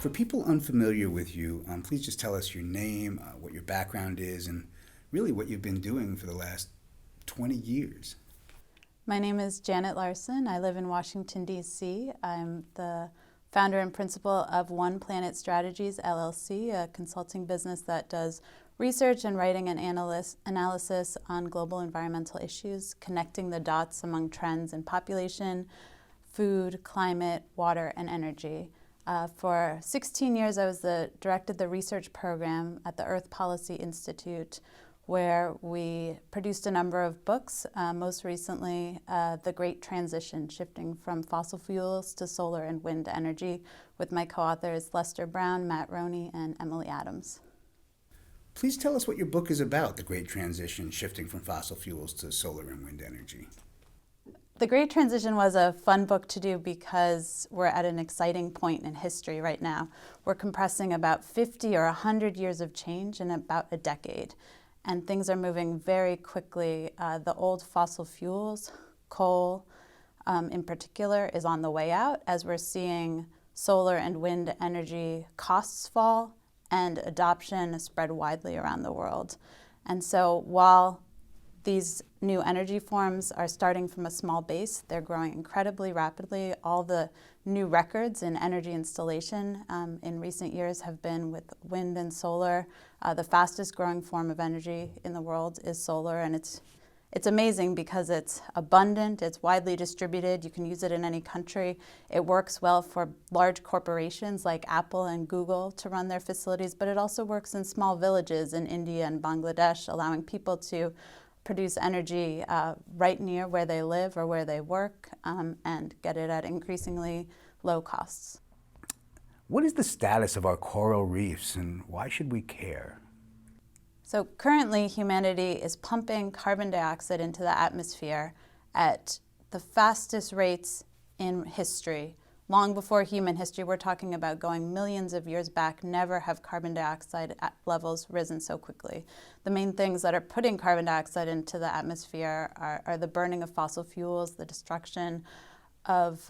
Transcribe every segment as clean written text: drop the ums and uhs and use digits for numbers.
For people unfamiliar with you, please just tell us your name, what your background is, and really what you've been doing for the last 20 years. My name is Janet Larsen. I live in Washington, D.C. I'm the founder and principal of One Planet Strategies LLC, a consulting business that does research and writing and analysis on global environmental issues, connecting the dots among trends in population, food, climate, water, and energy. For 16 years, I was directed the research program at the Earth Policy Institute, where we produced a number of books, most recently The Great Transition, shifting from fossil fuels to solar and wind energy, with my co-authors Lester Brown, Matt Roney, and Emily Adams. Please tell us what your book is about, The Great Transition, shifting from fossil fuels to solar and wind energy. The Great Transition was a fun book to do because we're at an exciting point in history right now. We're compressing about 50 or 100 years of change in about a decade, and things are moving very quickly. The old fossil fuels, coal in particular, is on the way out as we're seeing solar and wind energy costs fall and adoption spread widely around the world. And so while these new energy forms are starting from a small base, they're growing incredibly rapidly. All the new records in energy installation in recent years have been with wind and solar. The fastest growing form of energy in the world is solar, and it's amazing because it's abundant, it's widely distributed, you can use it in any country. It works well for large corporations like Apple and Google to run their facilities, but it also works in small villages in India and Bangladesh, allowing people to produce energy right near where they live or where they work and get it at increasingly low costs. What is the status of our coral reefs and why should we care? So currently humanity is pumping carbon dioxide into the atmosphere at the fastest rates in history. Long before human history, we're talking about going millions of years back, never have carbon dioxide levels risen so quickly. The main things that are putting carbon dioxide into the atmosphere are the burning of fossil fuels, the destruction of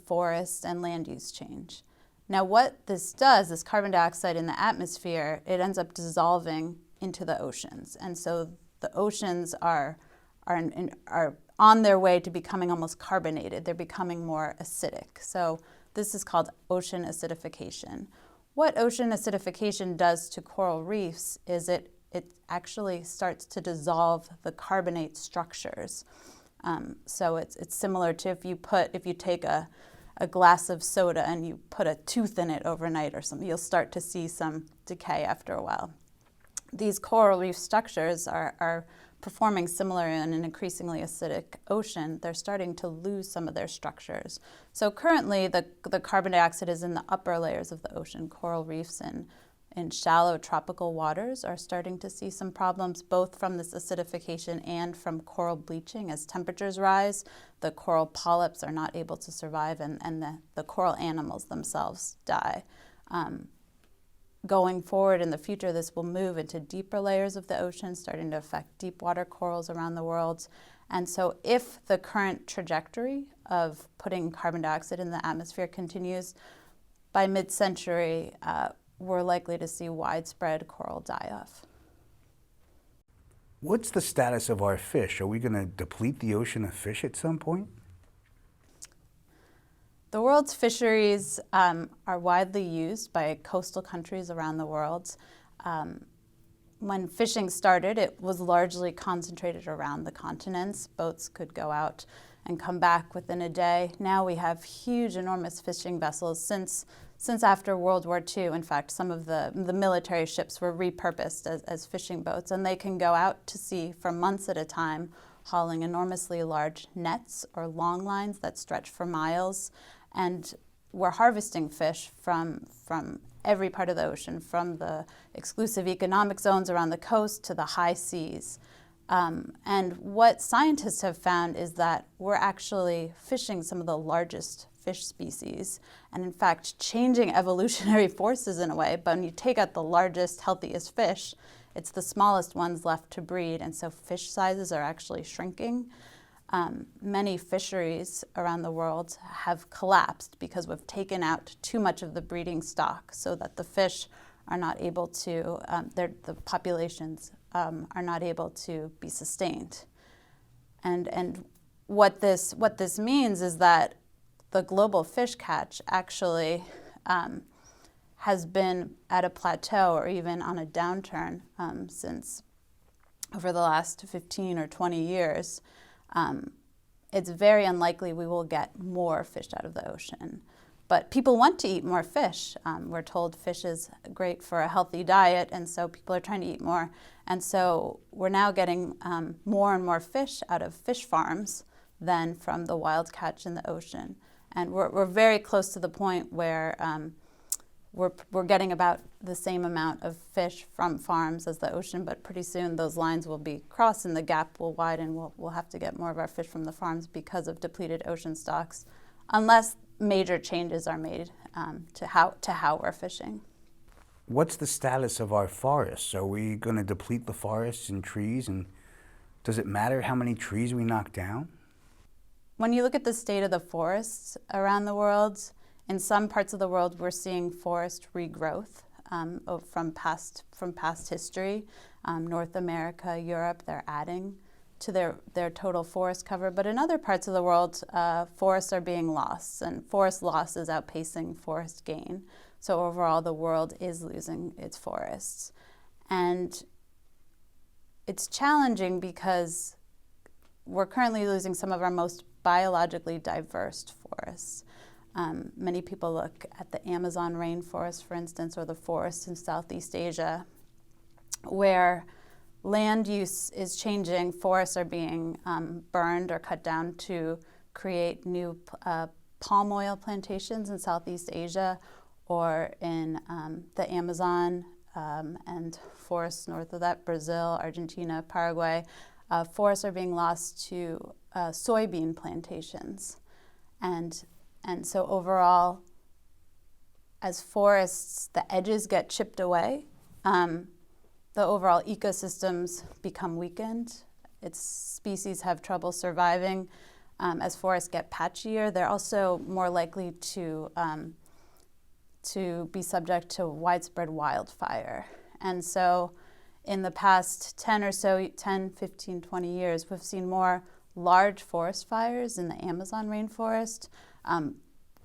forests, and land use change. Now what this does, this carbon dioxide in the atmosphere, it ends up dissolving into the oceans. And so the oceans are on their way to becoming almost carbonated. They're becoming more acidic. So this is called ocean acidification. What ocean acidification does to coral reefs is it actually starts to dissolve the carbonate structures. So it's similar to if you take a glass of soda and you put a tooth in it overnight or something, you'll start to see some decay after a while. These coral reef structures are performing similar in an increasingly acidic ocean. They're starting to lose some of their structures. So currently the carbon dioxide is in the upper layers of the ocean. Coral reefs in shallow tropical waters are starting to see some problems, both from this acidification and from coral bleaching. As temperatures rise, the coral polyps are not able to survive and the coral animals themselves die. Going forward in the future, this will move into deeper layers of the ocean, starting to affect deep water corals around the world. And so if the current trajectory of putting carbon dioxide in the atmosphere continues, by mid-century, we're likely to see widespread coral die-off. What's the status of our fish? Are we going to deplete the ocean of fish at some point? The world's fisheries are widely used by coastal countries around the world. When fishing started, it was largely concentrated around the continents. Boats could go out and come back within a day. Now we have huge, enormous fishing vessels. Since after World War II, in fact, some of the military ships were repurposed as fishing boats, and they can go out to sea for months at a time, hauling enormously large nets or long lines that stretch for miles. And we're harvesting fish from every part of the ocean, from the exclusive economic zones around the coast to the high seas. And what scientists have found is that we're actually fishing some of the largest fish species, and in fact changing evolutionary forces in a way. But when you take out the largest, healthiest fish, it's the smallest ones left to breed, and so fish sizes are actually shrinking. many fisheries around the world have collapsed because we've taken out too much of the breeding stock so that the fish are not able to, the populations are not able to be sustained. And what this means is that the global fish catch actually has been at a plateau or even on a downturn since over the last 15 or 20 years. It's very unlikely we will get more fish out of the ocean. But people want to eat more fish. We're told fish is great for a healthy diet, and so people are trying to eat more. And so we're now getting more and more fish out of fish farms than from the wild catch in the ocean. And we're very close to the point where we're getting about the same amount of fish from farms as the ocean, but pretty soon those lines will be crossed and the gap will widen. We'll have to get more of our fish from the farms because of depleted ocean stocks, unless major changes are made to how we're fishing. What's the status of our forests? Are we going to deplete the forests and trees? And does it matter how many trees we knock down? When you look at the state of the forests around the world, in some parts of the world we're seeing forest regrowth from past history. North America, Europe, they're adding to their total forest cover. But in other parts of the world, forests are being lost, and forest loss is outpacing forest gain. So overall, the world is losing its forests. And it's challenging because we're currently losing some of our most biologically diverse forests. Many people look at the Amazon rainforest, for instance, or the forests in Southeast Asia, where land use is changing. Forests are being burned or cut down to create new palm oil plantations in Southeast Asia or in the Amazon and forests north of that, Brazil, Argentina, Paraguay. Forests are being lost to soybean plantations. And so overall, as forests, the edges get chipped away, the overall ecosystems become weakened. Its species have trouble surviving. As forests get patchier, they're also more likely to be subject to widespread wildfire. And so in the past 10, 15, 20 years, we've seen more large forest fires in the Amazon rainforest,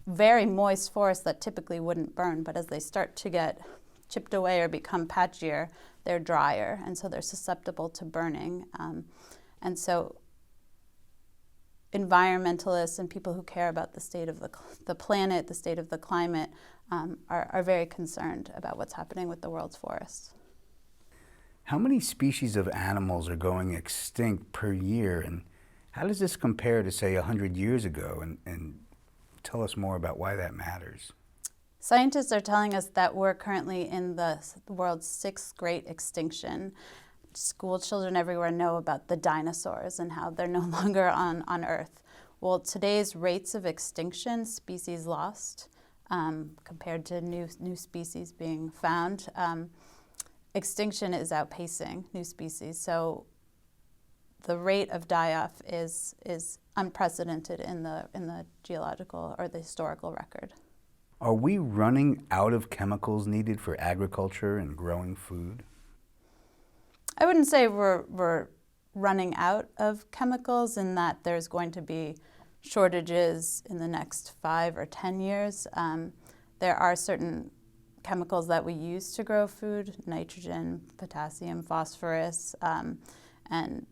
very moist forests that typically wouldn't burn, but as they start to get chipped away or become patchier, they're drier, and so they're susceptible to burning. And so environmentalists and people who care about the state of the planet, the state of the climate, are very concerned about what's happening with the world's forests. How many species of animals are going extinct per year, and how does this compare to, say, 100 years ago? And tell us more about why that matters. Scientists are telling us that we're currently in the world's 6th great extinction. School children everywhere know about the dinosaurs and how they're no longer on Earth. Well, today's rates of extinction, species lost, compared to new species being found, extinction is outpacing new species. So the rate of die-off is unprecedented in the geological or the historical record. Are we running out of chemicals needed for agriculture and growing food? I wouldn't say we're running out of chemicals in that there's going to be shortages in the next 5 or 10 years. There are certain chemicals that we use to grow food: nitrogen, potassium, phosphorus, and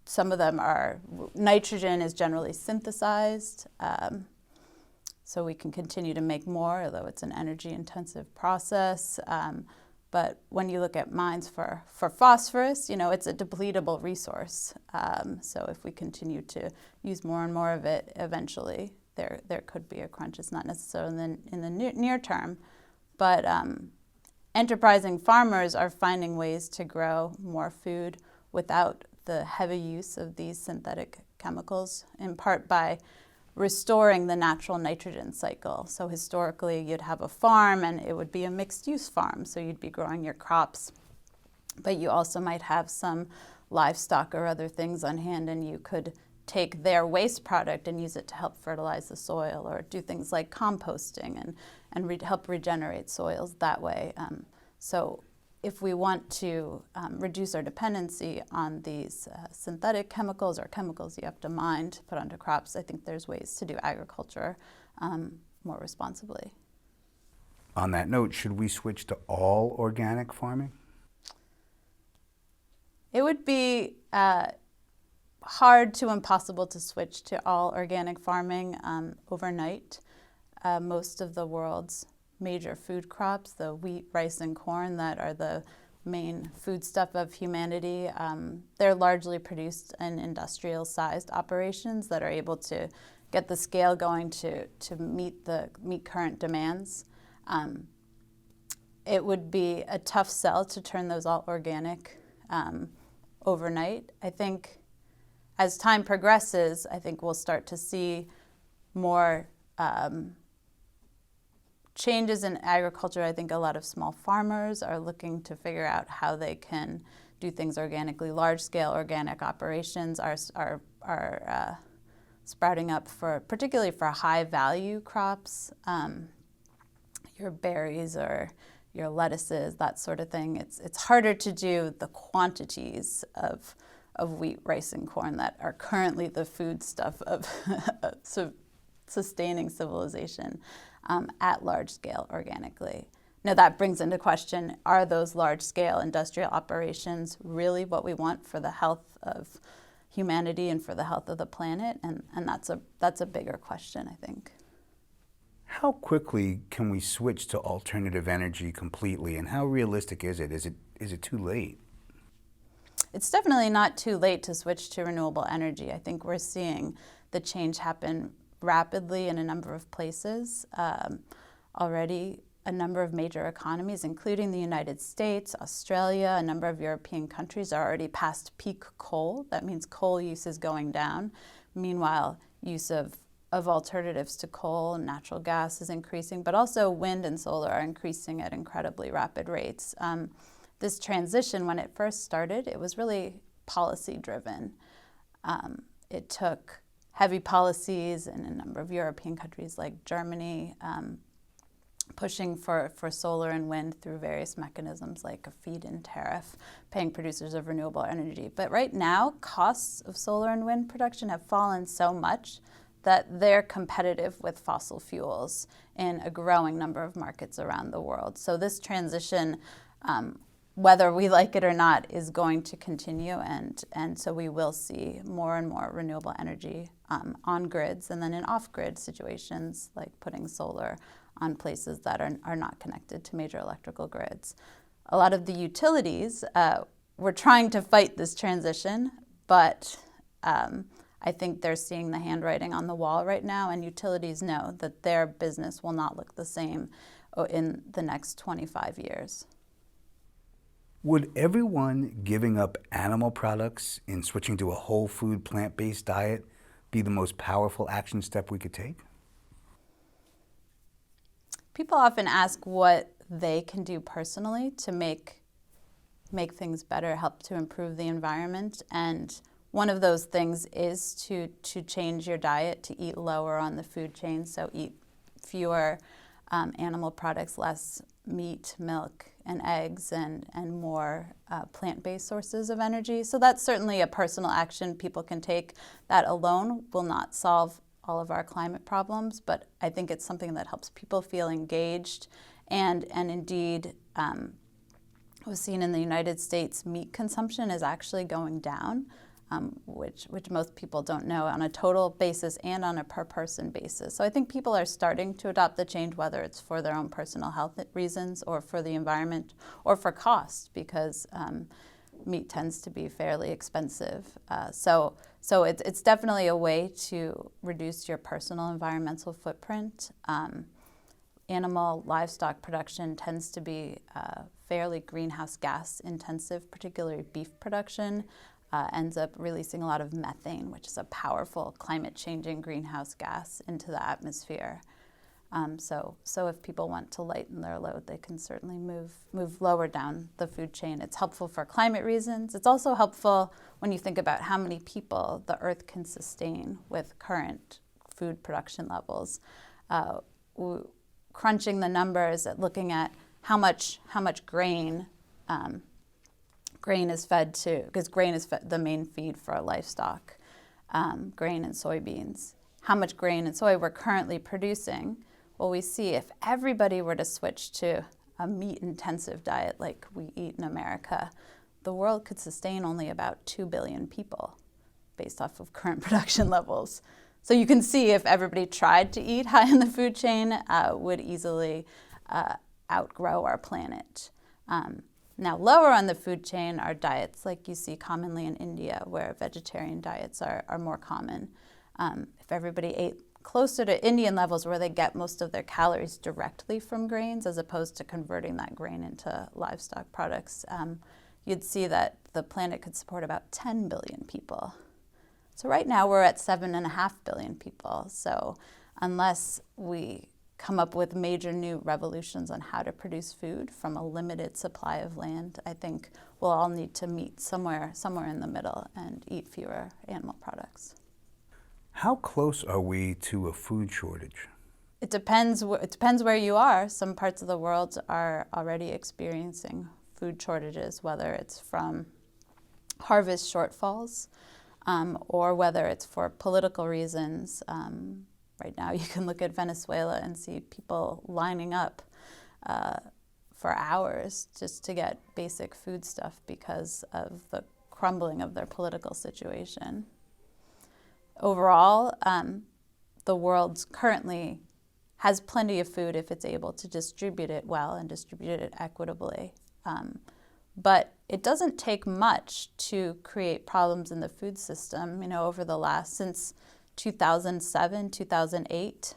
some of them are, nitrogen is generally synthesized, so we can continue to make more, although it's an energy-intensive process. But when you look at mines for phosphorus, it's a depletable resource. So if we continue to use more and more of it, eventually there could be a crunch. It's not necessarily in the near term, but enterprising farmers are finding ways to grow more food without the heavy use of these synthetic chemicals, in part by restoring the natural nitrogen cycle. So historically, you'd have a farm and it would be a mixed-use farm. So you'd be growing your crops, but you also might have some livestock or other things on hand, and you could take their waste product and use it to help fertilize the soil, or do things like composting and help regenerate soils that way. So if we want to reduce our dependency on these synthetic chemicals or chemicals you have to mine to put onto crops, I think there's ways to do agriculture more responsibly. On that note, should we switch to all organic farming? It would be hard to impossible to switch to all organic farming overnight. Most of the world's major food crops, the wheat, rice, and corn that are the main foodstuff of humanity, they're largely produced in industrial-sized operations that are able to get the scale going to meet current demands. It would be a tough sell to turn those all organic overnight. I think as time progresses, I think we'll start to see more changes in agriculture. I think a lot of small farmers are looking to figure out how they can do things organically. Large-scale organic operations are sprouting up particularly for high-value crops, your berries or your lettuces, that sort of thing. It's harder to do the quantities of wheat, rice, and corn that are currently the food stuff of sustaining civilization at large scale organically. Now that brings into question, are those large scale industrial operations really what we want for the health of humanity and for the health of the planet? And that's a bigger question, I think. How quickly can we switch to alternative energy completely, and how realistic is it? Is it too late? It's definitely not too late to switch to renewable energy. I think we're seeing the change happen rapidly in a number of places. Already, a number of major economies, including the United States, Australia, a number of European countries are already past peak coal. That means coal use is going down. Meanwhile, use of alternatives to coal and natural gas is increasing, but also wind and solar are increasing at incredibly rapid rates. This transition, when it first started, it was really policy-driven. It took heavy policies in a number of European countries like Germany, pushing for solar and wind through various mechanisms like a feed-in tariff, paying producers of renewable energy. But right now, costs of solar and wind production have fallen so much that they're competitive with fossil fuels in a growing number of markets around the world. So this transition, whether we like it or not, is going to continue, and so we will see more and more renewable energy on grids, and then in off-grid situations like putting solar on places that are not connected to major electrical grids. A lot of the utilities were trying to fight this transition, but I think they're seeing the handwriting on the wall right now, and utilities know that their business will not look the same in the next 25 years. Would everyone giving up animal products and switching to a whole food, plant-based diet be the most powerful action step we could take? People often ask what they can do personally to make things better, help to improve the environment. And one of those things is to change your diet, to eat lower on the food chain, so eat fewer animal products, less meat, milk, and eggs, and more plant-based sources of energy. So that's certainly a personal action people can take. That alone will not solve all of our climate problems, but I think it's something that helps people feel engaged. And indeed, we've seen in the United States, meat consumption is actually going down, which most people don't know, on a total basis and on a per person basis. So I think people are starting to adopt the change, whether it's for their own personal health reasons or for the environment or for cost, because meat tends to be fairly expensive. So it's definitely a way to reduce your personal environmental footprint. Animal livestock production tends to be fairly greenhouse gas intensive, particularly beef production. Ends up releasing a lot of methane, which is a powerful climate-changing greenhouse gas into the atmosphere. So if people want to lighten their load, they can certainly move lower down the food chain. It's helpful for climate reasons. It's also helpful when you think about how many people the Earth can sustain with current food production levels. Crunching the numbers, looking at how much grain is fed to, because grain is the main feed for livestock, grain and soybeans. How much grain and soy we're currently producing. Well, we see if everybody were to switch to a meat-intensive diet like we eat in America, the world could sustain only about 2 billion people based off of current production levels. So you can see if everybody tried to eat high in the food chain, would easily outgrow our planet. Now, lower on the food chain are diets like you see commonly in India, where vegetarian diets are more common. If everybody ate closer to Indian levels, where they get most of their calories directly from grains as opposed to converting that grain into livestock products, you'd see that the planet could support about 10 billion people. So right now we're at 7.5 billion people. So unless we come up with major new revolutions on how to produce food from a limited supply of land, I think we'll all need to meet somewhere in the middle and eat fewer animal products. How close are we to a food shortage? It depends where you are. Some parts of the world are already experiencing food shortages, whether it's from harvest shortfalls or whether it's for political reasons. Right now you can look at Venezuela and see people lining up for hours just to get basic food stuff because of the crumbling of their political situation. Overall, the world currently has plenty of food if it's able to distribute it well and distribute it equitably. But it doesn't take much to create problems in the food system, since 2007, 2008,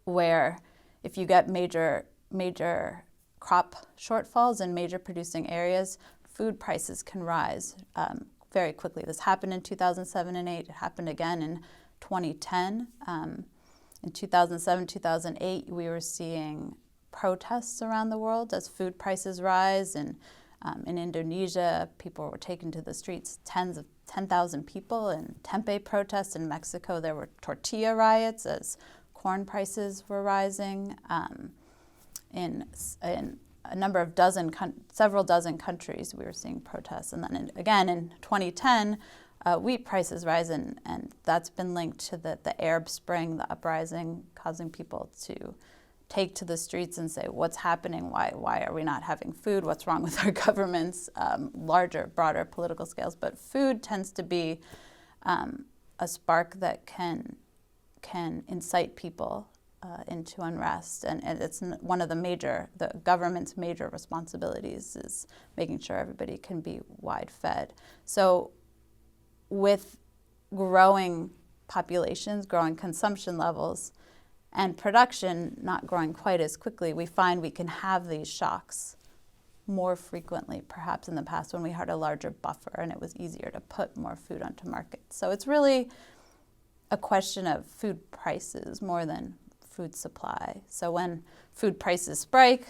where if you get major crop shortfalls in major producing areas, food prices can rise very quickly. This happened in 2007 and 8. It happened again in 2010. In 2007, 2008, we were seeing protests around the world as food prices rise. And in Indonesia, people were taken to the streets, 10,000 people. In Tempe protests in Mexico, there were tortilla riots as corn prices were rising. In several dozen countries, we were seeing protests. And then again in 2010, wheat prices rise, and that's been linked to the Arab Spring, the uprising, causing people to take to the streets and say, what's happening? Why are we not having food? What's wrong with our governments? Larger, broader political scales. But food tends to be a spark that can incite people into unrest, and it's one of the government's major responsibilities is making sure everybody can be wide-fed. So with growing populations, growing consumption levels, and production not growing quite as quickly, we find we can have these shocks more frequently, perhaps in the past when we had a larger buffer and it was easier to put more food onto markets. So it's really a question of food prices more than food supply. So when food prices spike,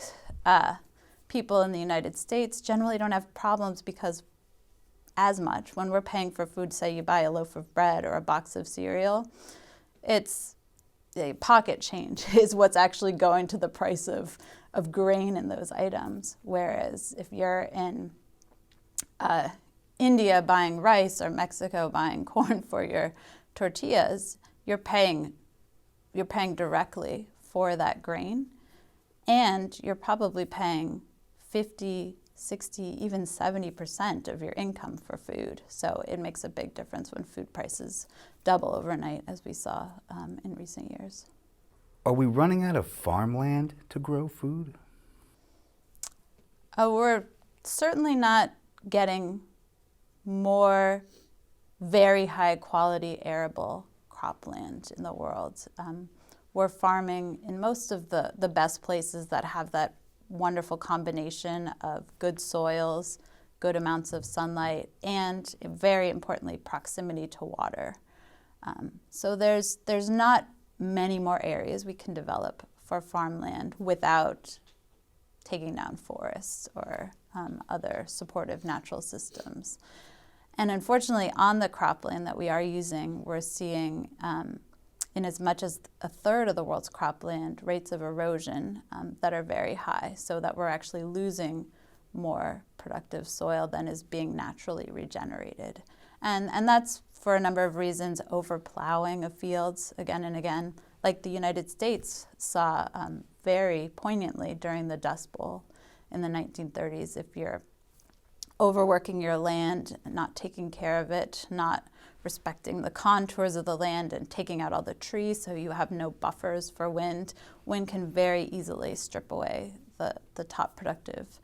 people in the United States generally don't have problems because as much. When we're paying for food, say you buy a loaf of bread or a box of cereal, it's a pocket change is what's actually going to the price of grain in those items. Whereas if you're in India buying rice or Mexico buying corn for your tortillas, you're paying directly for that grain, and you're probably paying 50, 60, even 70% of your income for food. So it makes a big difference when food prices double overnight, as we saw in recent years. Are we running out of farmland to grow food? We're certainly not getting more very high quality arable cropland in the world. We're farming in most of the best places that have that wonderful combination of good soils, good amounts of sunlight, and very importantly, proximity to water. So there's not many more areas we can develop for farmland without taking down forests or other supportive natural systems. And unfortunately, on the cropland that we are using, we're seeing in as much as a third of the world's cropland rates of erosion that are very high, so that we're actually losing more productive soil than is being naturally regenerated. And that's for a number of reasons: overplowing of fields again and again, like the United States saw very poignantly during the Dust Bowl in the 1930s. If you're overworking your land, not taking care of it, not respecting the contours of the land and taking out all the trees so you have no buffers for wind, wind can very easily strip away the top productive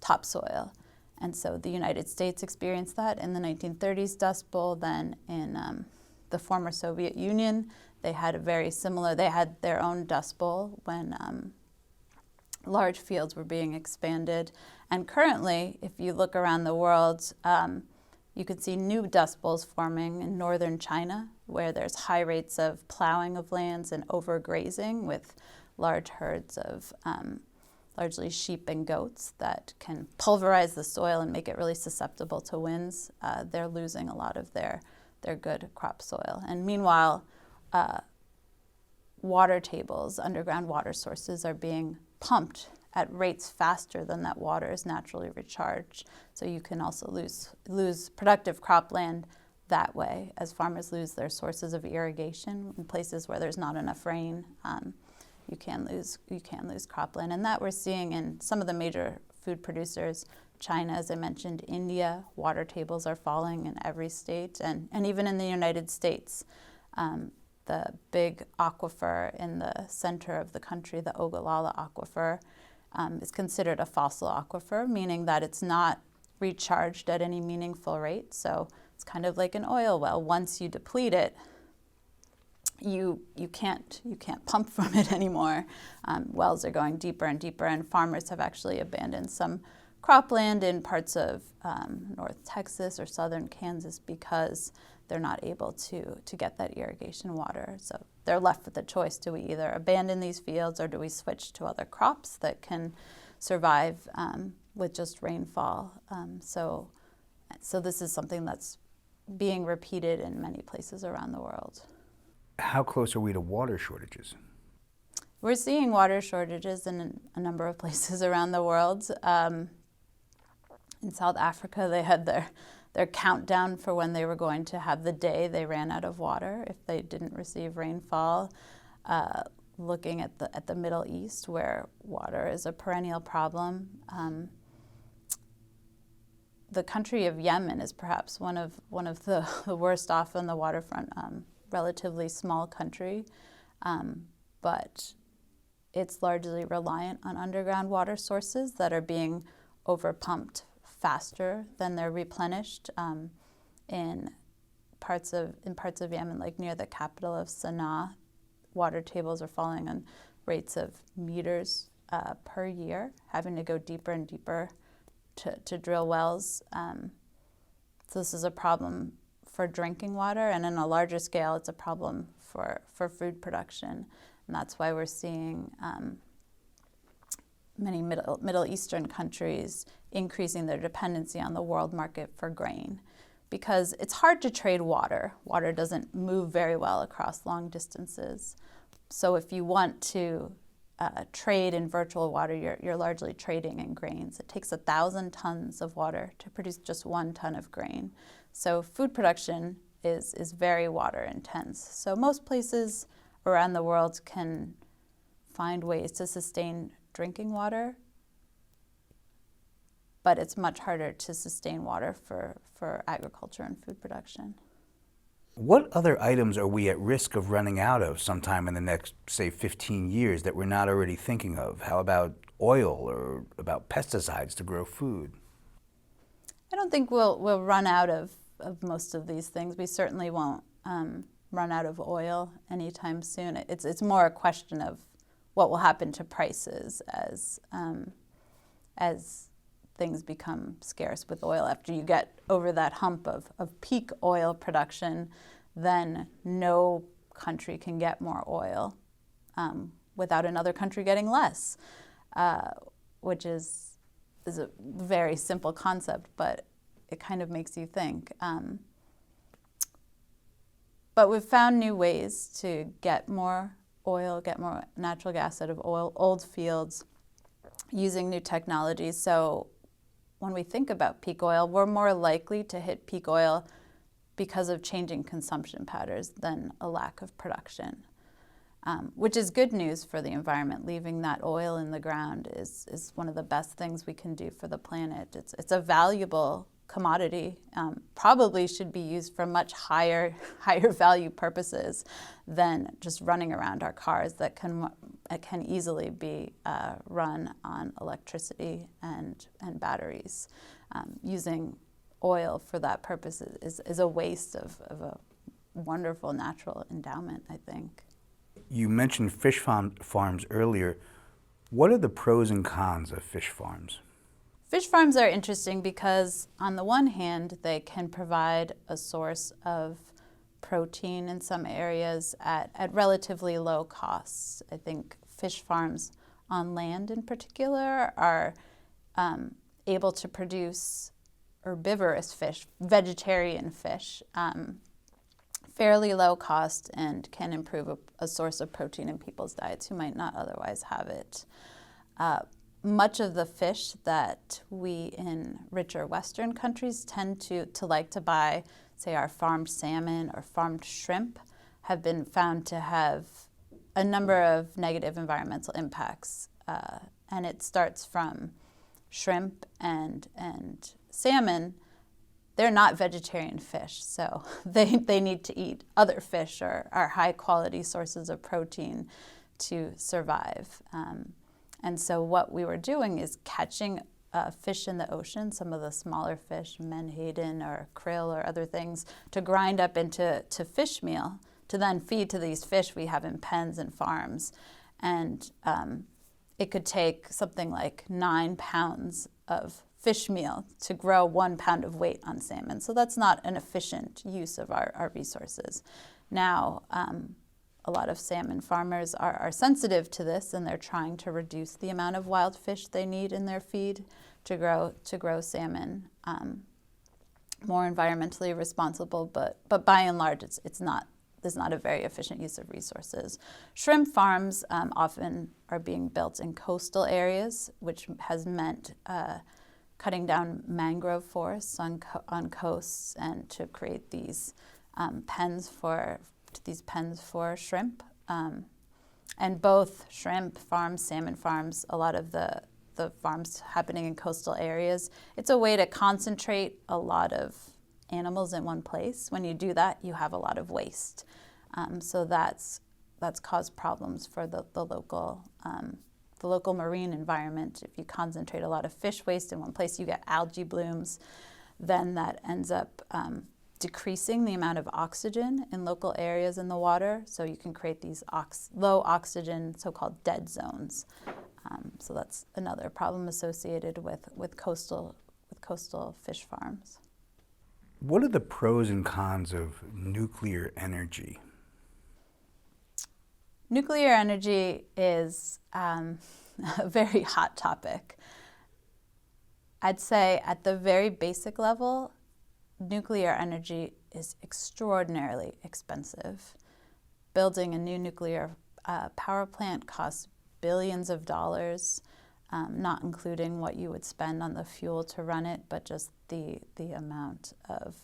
topsoil. And so the United States experienced that in the 1930s Dust Bowl. Then in the former Soviet Union, they had they had their own Dust Bowl when large fields were being expanded. And currently, if you look around the world, you can see new Dust Bowls forming in northern China, where there's high rates of plowing of lands and overgrazing with large herds of largely sheep and goats that can pulverize the soil and make it really susceptible to winds. They're losing a lot of their good crop soil. And meanwhile, water tables, underground water sources, are being pumped at rates faster than that water is naturally recharged. So you can also lose productive cropland that way as farmers lose their sources of irrigation in places where there's not enough rain. You can lose cropland, and that we're seeing in some of the major food producers. China, as I mentioned, India, water tables are falling in every state, and even in the United States. The big aquifer in the center of the country, the Ogallala Aquifer, is considered a fossil aquifer, meaning that it's not recharged at any meaningful rate. So it's kind of like an oil well. Once you deplete it, you can't pump from it anymore. Wells are going deeper and deeper, and farmers have actually abandoned some cropland in parts of North Texas or southern Kansas because they're not able to get that irrigation water. So they're left with the choice: do we either abandon these fields or do we switch to other crops that can survive with just rainfall? So this is something that's being repeated in many places around the world. How close are we to water shortages? We're seeing water shortages in a number of places around the world. In South Africa, they had their countdown for when they were going to have the day they ran out of water if they didn't receive rainfall. Looking at the Middle East, where water is a perennial problem. The country of Yemen is perhaps one of the worst off on the waterfront. Relatively small country, but it's largely reliant on underground water sources that are being overpumped faster than they're replenished. In parts of Yemen, like near the capital of Sana'a, water tables are falling on rates of meters per year, having to go deeper and deeper to drill wells. So this is a problem for drinking water, and on a larger scale, it's a problem for food production. And that's why we're seeing many Middle Eastern countries increasing their dependency on the world market for grain, because it's hard to trade water. Water doesn't move very well across long distances. So if you want to trade in virtual water, you're largely trading in grains. It takes 1,000 tons of water to produce just 1 ton of grain. So food production is very water intense. So most places around the world can find ways to sustain drinking water, but it's much harder to sustain water for agriculture and food production. What other items are we at risk of running out of sometime in the next, say, 15 years that we're not already thinking of? How about oil or about pesticides to grow food? I don't think we'll run out of most of these things. We certainly won't run out of oil anytime soon. It's more a question of what will happen to prices as things become scarce with oil. After you get over that hump of peak oil production, then no country can get more oil without another country getting less, which is a very simple concept, but it kind of makes you think. But we've found new ways to get more oil, get more natural gas out of old fields using new technologies. So when we think about peak oil, we're more likely to hit peak oil because of changing consumption patterns than a lack of production, which is good news for the environment. Leaving that oil in the ground is one of the best things we can do for the planet. It's a valuable commodity, probably should be used for much higher value purposes than just running around our cars that can easily be run on electricity and batteries. Using oil for that purpose is a waste of a wonderful natural endowment, I think. You mentioned fish farms earlier. What are the pros and cons of fish farms? Fish farms are interesting because on the one hand, they can provide a source of protein in some areas at relatively low costs. I think fish farms on land in particular are able to produce herbivorous fish, vegetarian fish, fairly low cost, and can improve a source of protein in people's diets who might not otherwise have it. Much of the fish that we in richer Western countries tend to like to buy, say our farmed salmon or farmed shrimp, have been found to have a number of negative environmental impacts. And it starts from shrimp and salmon. They're not vegetarian fish, so they need to eat other fish or high quality sources of protein to survive. And so what we were doing is catching fish in the ocean, some of the smaller fish, menhaden or krill or other things, to grind up into fish meal to then feed to these fish we have in pens and farms. And it could take something like 9 pounds of fish meal to grow 1 pound of weight on salmon. So that's not an efficient use of our resources. Now, a lot of salmon farmers are sensitive to this, and they're trying to reduce the amount of wild fish they need in their feed to grow salmon more environmentally responsible. But by and large, it's not a very efficient use of resources. Shrimp farms often are being built in coastal areas, which has meant cutting down mangrove forests on coasts and to create these pens for shrimp. And both shrimp farms, salmon farms, a lot of the farms happening in coastal areas, it's a way to concentrate a lot of animals in one place. When you do that, you have a lot of waste. So that's caused problems for the local marine environment. If you concentrate a lot of fish waste in one place, you get algae blooms. Then that ends up decreasing the amount of oxygen in local areas in the water, so you can create these low oxygen, so-called dead zones. So that's another problem associated with coastal fish farms. What are the pros and cons of nuclear energy? Nuclear energy is a very hot topic. I'd say at the very basic level, nuclear energy is extraordinarily expensive. Building a new nuclear power plant costs billions of dollars, not including what you would spend on the fuel to run it, but just the amount of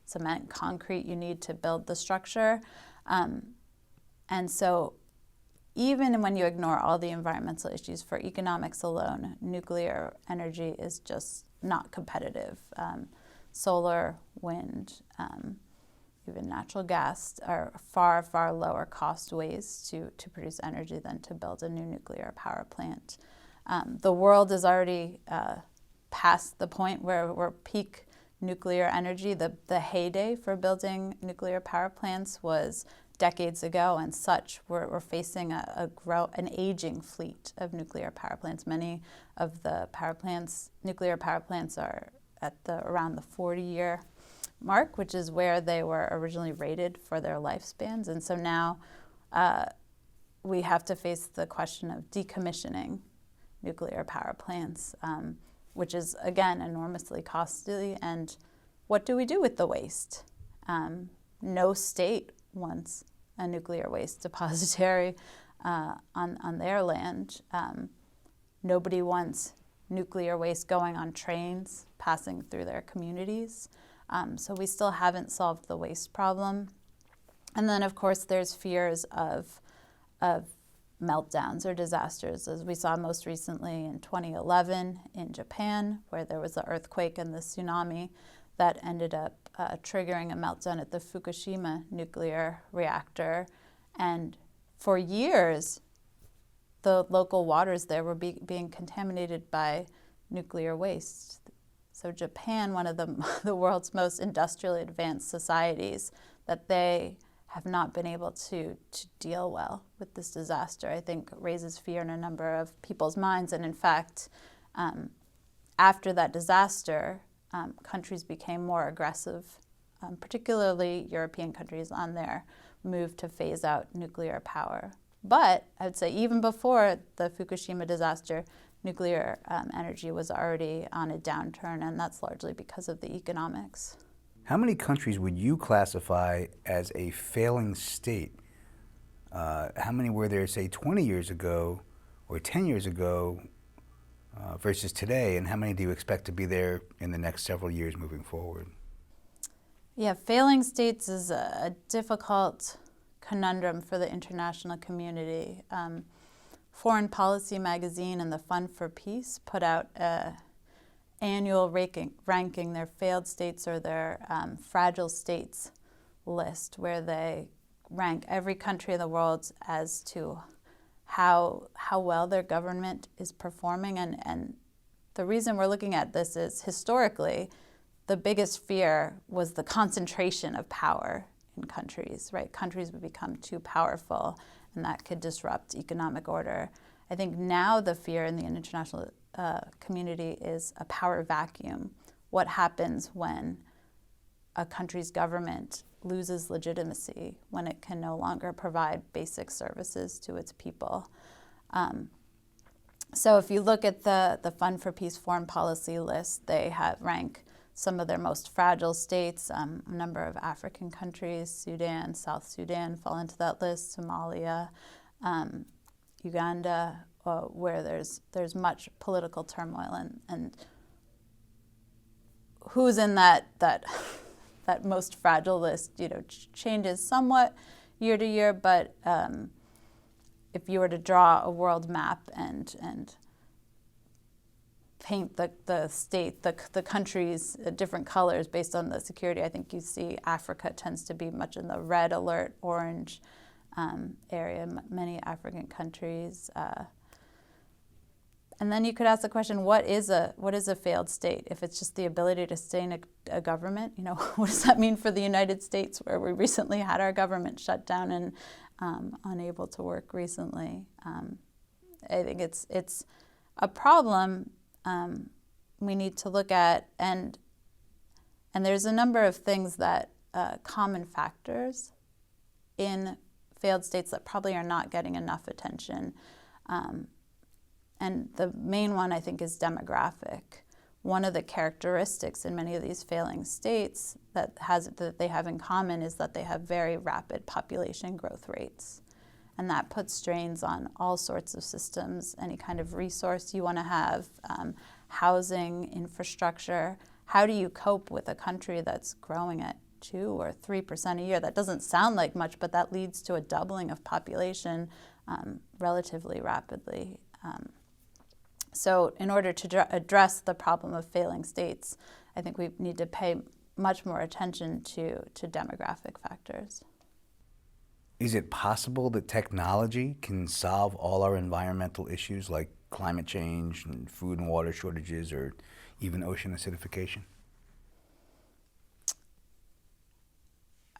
cement, concrete you need to build the structure. And so even when you ignore all the environmental issues, for economics alone, nuclear energy is just not competitive. Solar, wind, even natural gas are far, far lower cost ways to produce energy than to build a new nuclear power plant. The world is already past the point where peak nuclear energy, the heyday for building nuclear power plants was decades ago, and we're facing an aging fleet of nuclear power plants. Many of the nuclear power plants are at around the 40-year mark, which is where they were originally rated for their lifespans. And so now we have to face the question of decommissioning nuclear power plants, which is, again, enormously costly. And what do we do with the waste? No state wants a nuclear waste depository on their land. Nobody wants nuclear waste going on trains passing through their communities. So we still haven't solved the waste problem. And then, of course, there's fears of meltdowns or disasters, as we saw most recently in 2011 in Japan, where there was the earthquake and the tsunami that ended up triggering a meltdown at the Fukushima nuclear reactor. And for years, the local waters there were being contaminated by nuclear waste. So Japan, one of the world's most industrially advanced societies, that they have not been able to deal well with this disaster, I think raises fear in a number of people's minds. And in fact, after that disaster, countries became more aggressive, particularly European countries, on their move to phase out nuclear power. But I would say even before the Fukushima disaster, nuclear energy was already on a downturn, and that's largely because of the economics. How many countries would you classify as a failing state? How many were there, say, 20 years ago or 10 years ago versus today, and how many do you expect to be there in the next several years moving forward? Yeah, failing states is a difficult conundrum for the international community. Foreign Policy magazine and the Fund for Peace put out an annual ranking their failed states or their fragile states list, where they rank every country in the world as to how well their government is performing. And the reason we're looking at this is, historically, the biggest fear was the concentration of power in countries, right? Countries would become too powerful, and that could disrupt economic order. I think now the fear in the international community is a power vacuum. What happens when a country's government loses legitimacy, when it can no longer provide basic services to its people? So if you look at the Fund for Peace foreign policy list, they rank some of their most fragile states. A number of African countries, Sudan, South Sudan fall into that list, Somalia, Uganda, where there's much political turmoil, and who's in that most fragile list, changes somewhat year to year. But if you were to draw a world map and paint the state, the countries different colors based on the security, I think you see Africa tends to be much in the red alert, orange area, many African countries. And then you could ask the question, what is a failed state? If it's just the ability to stay in a government, what does that mean for the United States, where we recently had our government shut down and unable to work recently? I think it's a problem we need to look at, and there's a number of things that common factors in failed states that probably are not getting enough attention. And the main one, I think, is demographic. One of the characteristics in many of these failing states that they have in common is that they have very rapid population growth rates. And that puts strains on all sorts of systems, any kind of resource you want to have, housing, infrastructure. How do you cope with a country that's growing at 2 or 3% a year? That doesn't sound like much, but that leads to a doubling of population relatively rapidly. So in order to address the problem of failing states, I think we need to pay much more attention to demographic factors. Is it possible that technology can solve all our environmental issues like climate change and food and water shortages or even ocean acidification?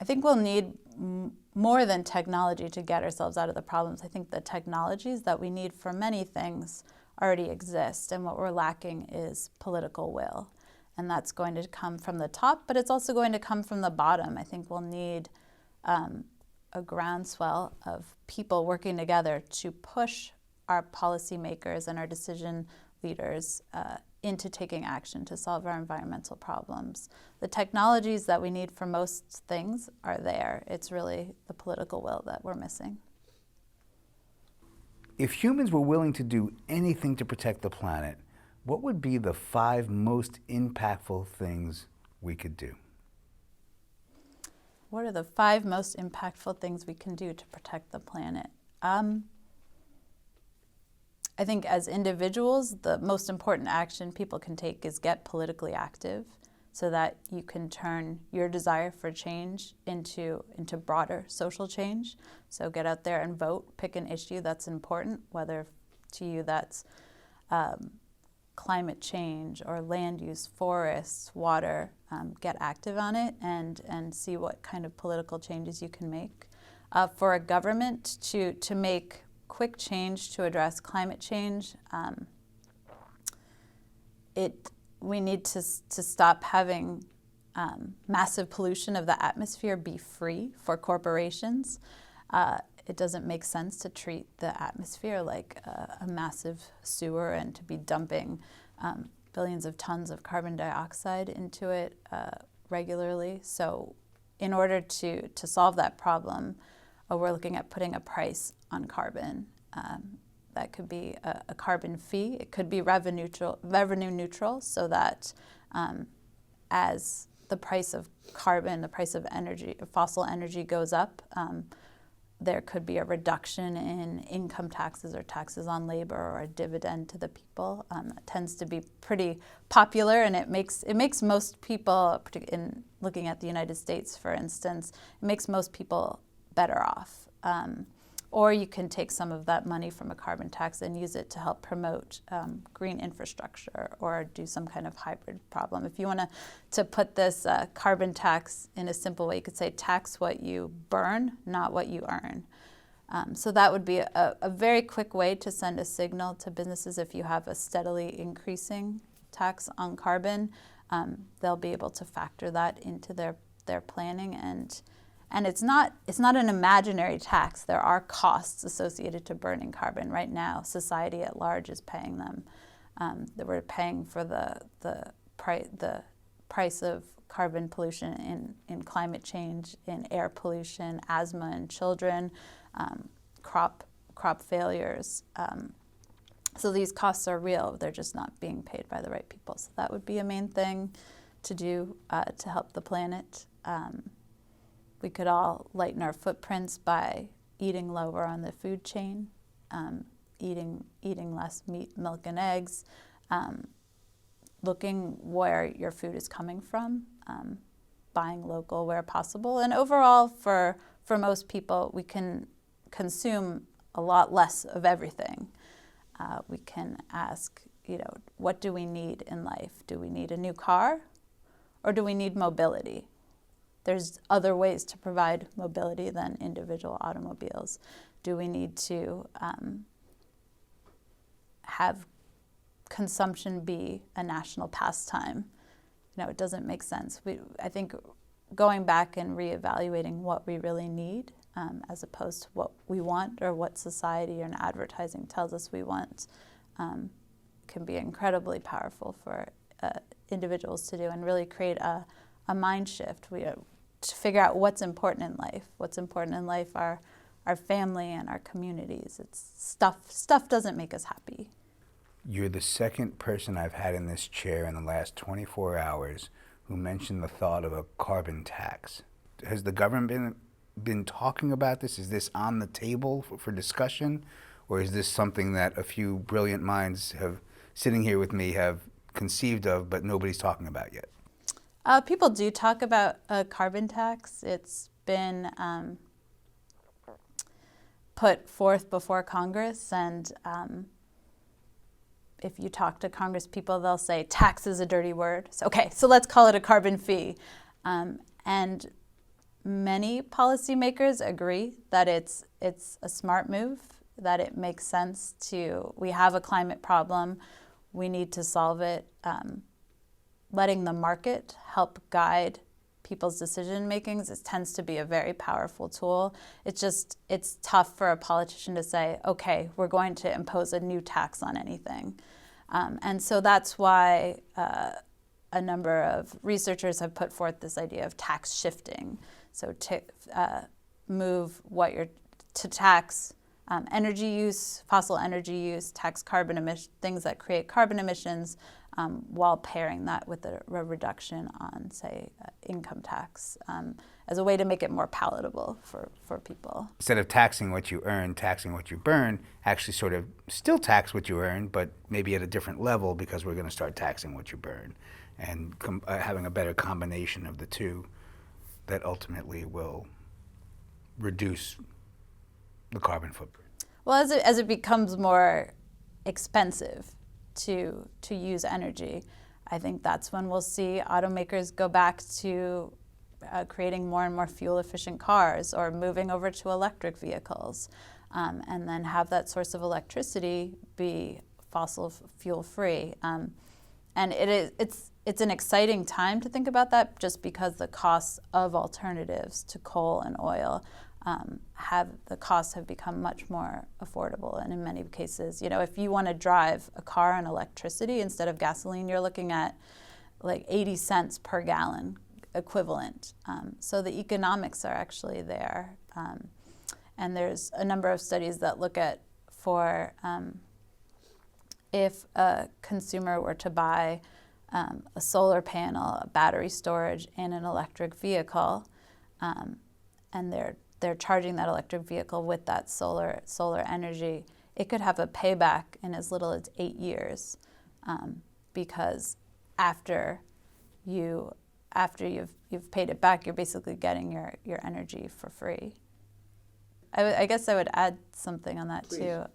I think we'll need more than technology to get ourselves out of the problems. I think the technologies that we need for many things already exist, and what we're lacking is political will. and that's going to come from the top, but it's also going to come from the bottom. I think we'll need a groundswell of people working together to push our policymakers and our decision leaders into taking action to solve our environmental problems. The technologies that we need for most things are there. It's really the political will that we're missing. If humans were willing to do anything to protect the planet, what would be the 5 most impactful things we could do? What are the 5 most impactful things we can do to protect the planet? I think as individuals, the most important action people can take is get politically active so that you can turn your desire for change into broader social change. So get out there and vote, pick an issue that's important, whether to you that's climate change or land use, forests, water, get active on it and see what kind of political changes you can make. For a government to make quick change to address climate change, we need to stop having massive pollution of the atmosphere be free for corporations. It doesn't make sense to treat the atmosphere like a massive sewer and to be dumping billions of tons of carbon dioxide into it regularly. So in order to solve that problem, we're looking at putting a price on carbon. That could be a carbon fee. It could be revenue neutral so that as the price of carbon, the price of energy, fossil energy goes up, there could be a reduction in income taxes or taxes on labor or a dividend to the people. That tends to be pretty popular, and it makes most people, in looking at the United States, for instance, it makes most people better off. Or you can take some of that money from a carbon tax and use it to help promote green infrastructure or do some kind of hybrid problem. If you want to put this carbon tax in a simple way, you could say tax what you burn, not what you earn. So that would be a very quick way to send a signal to businesses. If you have a steadily increasing tax on carbon, they'll be able to factor that into their planning. And it's not an imaginary tax. There are costs associated to burning carbon. Right now, society at large is paying them. That we're paying for the price of carbon pollution in climate change, in air pollution, asthma in children, crop failures. So these costs are real. They're just not being paid by the right people. So that would be a main thing to do to help the planet. We could all lighten our footprints by eating lower on the food chain, eating less meat, milk, and eggs, looking where your food is coming from, buying local where possible. And overall, for most people, we can consume a lot less of everything. We can ask, what do we need in life? Do we need a new car, or do we need mobility? There's other ways to provide mobility than individual automobiles. Do we need to have consumption be a national pastime? It doesn't make sense. I think going back and reevaluating what we really need as opposed to what we want or what society and advertising tells us we want can be incredibly powerful for individuals to do and really create a mind shift. To figure out what's important in life. What's important in life are our family and our communities. It's stuff doesn't make us happy. You're the second person I've had in this chair in the last 24 hours who mentioned the thought of a carbon tax. Has the government been talking about this? Is this on the table for discussion? Or is this something that a few brilliant minds sitting here with me have conceived of, but nobody's talking about yet? People do talk about a carbon tax. It's been put forth before Congress, and if you talk to Congress people, they'll say tax is a dirty word. So let's call it a carbon fee. And many policymakers agree that it's a smart move, that it makes sense we have a climate problem, we need to solve it. letting the market help guide people's decision makings, it tends to be a very powerful tool. It's tough for a politician to say, okay, we're going to impose a new tax on anything. And so that's why a number of researchers have put forth this idea of tax shifting. So to tax energy use, fossil energy use, tax things that create carbon emissions, while pairing that with a reduction on, say, income tax, as a way to make it more palatable for people. Instead of taxing what you earn, taxing what you burn, actually sort of still tax what you earn, but maybe at a different level, because we're going to start taxing what you burn, and having a better combination of the two that ultimately will reduce the carbon footprint. Well, as it becomes more expensive to use energy, I think that's when we'll see automakers go back to creating more and more fuel-efficient cars, or moving over to electric vehicles, and then have that source of electricity be fossil fuel-free. And it's an exciting time to think about that, just because the costs of alternatives to coal and oil have become much more affordable. And in many cases, if you want to drive a car on electricity instead of gasoline, you're looking at like 80 cents per gallon equivalent. So the economics are actually there. And there's a number of studies that look at if a consumer were to buy a solar panel, a battery storage, and an electric vehicle, and they're charging that electric vehicle with that solar energy, it could have a payback in as little as 8 years, because after you've paid it back, you're basically getting your energy for free. I guess I would add something on that. Please. Too.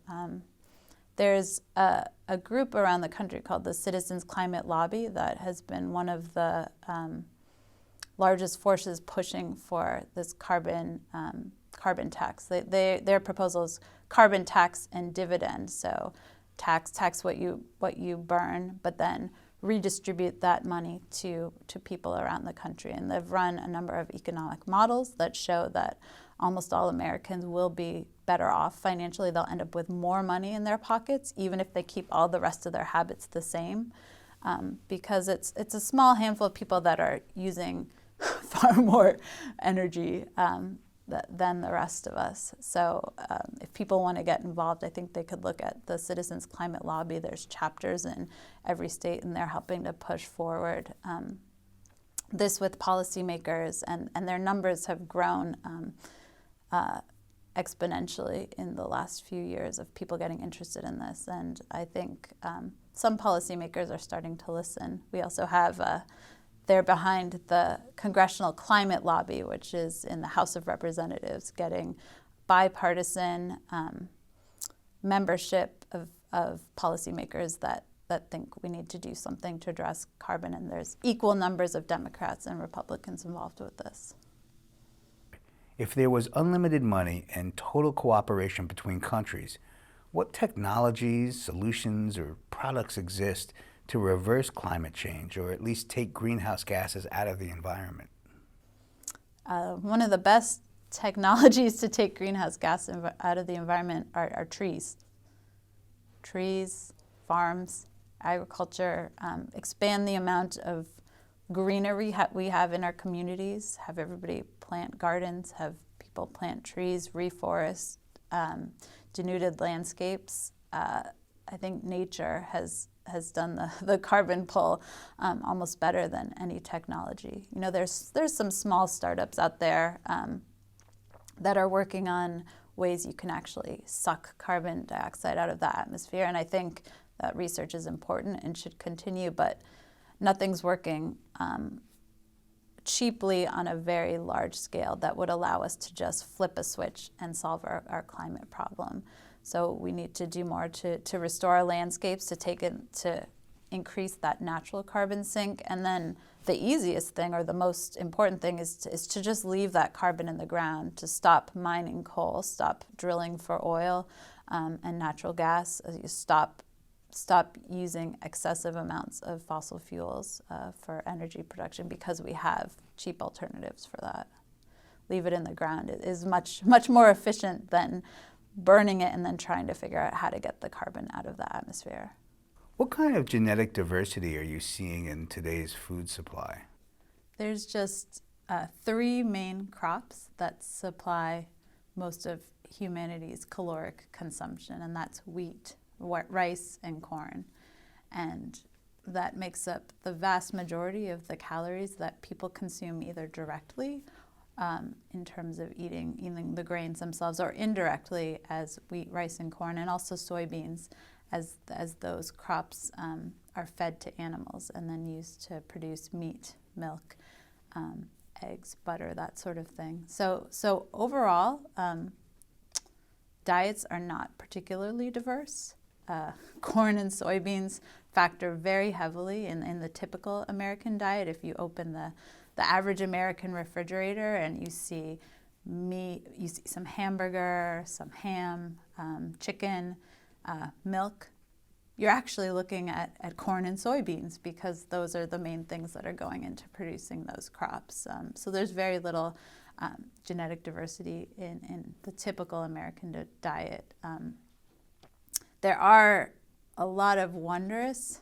There's a group around the country called the Citizens Climate Lobby that has been one of the largest forces pushing for this carbon tax. Their proposal is carbon tax and dividend. So tax what you burn, but then redistribute that money to people around the country. And they've run a number of economic models that show that almost all Americans will be better off financially. They'll end up with more money in their pockets, even if they keep all the rest of their habits the same, because it's a small handful of people that are using far more energy than the rest of us. So if people want to get involved, I think they could look at the Citizens Climate Lobby. There's chapters in every state, and they're helping to push forward this with policymakers, and their numbers have grown exponentially in the last few years of people getting interested in this. And I think some policymakers are starting to listen. We also have they're behind the Congressional Climate Lobby, which is in the House of Representatives, getting bipartisan membership of policymakers that think we need to do something to address carbon. And there's equal numbers of Democrats and Republicans involved with this. If there was unlimited money and total cooperation between countries, what technologies, solutions, or products exist to reverse climate change, or at least take greenhouse gases out of the environment? One of the best technologies to take greenhouse gas out of the environment are trees. Trees, farms, agriculture, expand the amount of greenery we have in our communities, have everybody plant gardens, have people plant trees, reforest, denuded landscapes. I think nature has done the carbon pull almost better than any technology. There's some small startups out there that are working on ways you can actually suck carbon dioxide out of the atmosphere, and I think that research is important and should continue, but nothing's working cheaply on a very large scale that would allow us to just flip a switch and solve our climate problem. So we need to do more to restore our landscapes, to increase that natural carbon sink. And then the easiest thing, or the most important thing, is to just leave that carbon in the ground, to stop mining coal, stop drilling for oil and natural gas, you stop stop using excessive amounts of fossil fuels for energy production because we have cheap alternatives for that. Leave it in the ground. It is much more efficient than burning it and then trying to figure out how to get the carbon out of the atmosphere. What kind of genetic diversity are you seeing in today's food supply? There's just 3 main crops that supply most of humanity's caloric consumption, and that's wheat, rice, and corn. And that makes up the vast majority of the calories that people consume either directly in terms of eating the grains themselves, or indirectly as wheat, rice, and corn, and also soybeans, as those crops are fed to animals and then used to produce meat, milk, eggs, butter, that sort of thing. So overall, diets are not particularly diverse. Corn and soybeans factor very heavily in the typical American diet. If you open the average American refrigerator and you see meat, you see some hamburger, some ham, chicken, milk, you're actually looking at corn and soybeans because those are the main things that are going into producing those crops. So there's very little genetic diversity in the typical American diet. There are a lot of wondrous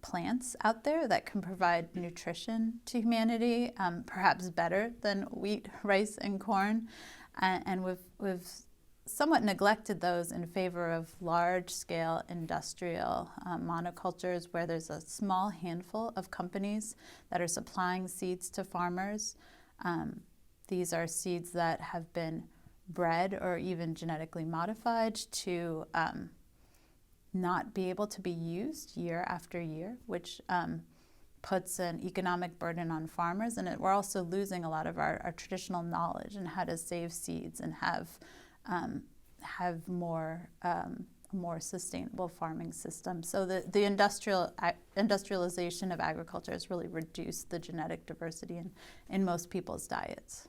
plants out there that can provide nutrition to humanity, perhaps better than wheat, rice, and corn. And we've somewhat neglected those in favor of large-scale industrial monocultures where there's a small handful of companies that are supplying seeds to farmers. These are seeds that have been bred or even genetically modified to not be able to be used year after year, which puts an economic burden on farmers. And we're also losing a lot of our traditional knowledge and how to save seeds and have more sustainable farming systems. So the industrialization of agriculture has really reduced the genetic diversity in most people's diets.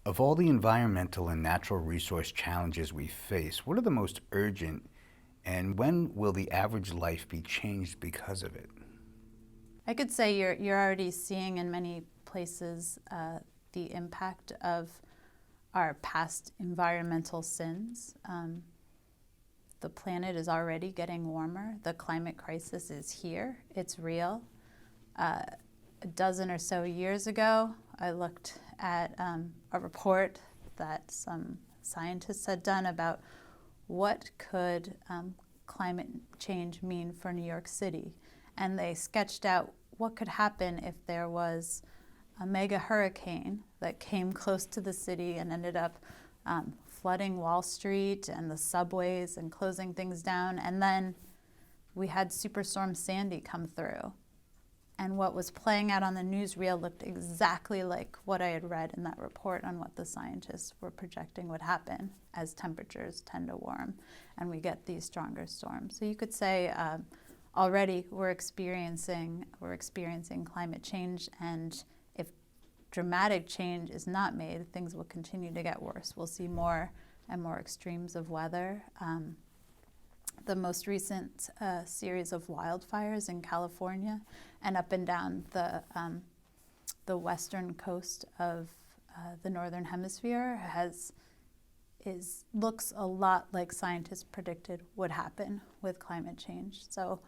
Of all the environmental and natural resource challenges we face, what are the most urgent, and when will the average life be changed because of it? I could say you're already seeing in many places the impact of our past environmental sins. The planet is already getting warmer. The climate crisis is here. It's real. A dozen or so years ago, I looked at a report that some scientists had done about what could climate change mean for New York City. And they sketched out what could happen if there was a mega hurricane that came close to the city and ended up flooding Wall Street and the subways and closing things down. And then we had Superstorm Sandy come through. And what was playing out on the newsreel looked exactly like what I had read in that report on what the scientists were projecting would happen as temperatures tend to warm and we get these stronger storms. So you could say already we're experiencing climate change, and if dramatic change is not made, things will continue to get worse. We'll see more and more extremes of weather. The most recent series of wildfires in California and up and down the western coast of the northern hemisphere looks a lot like scientists predicted would happen with climate change. So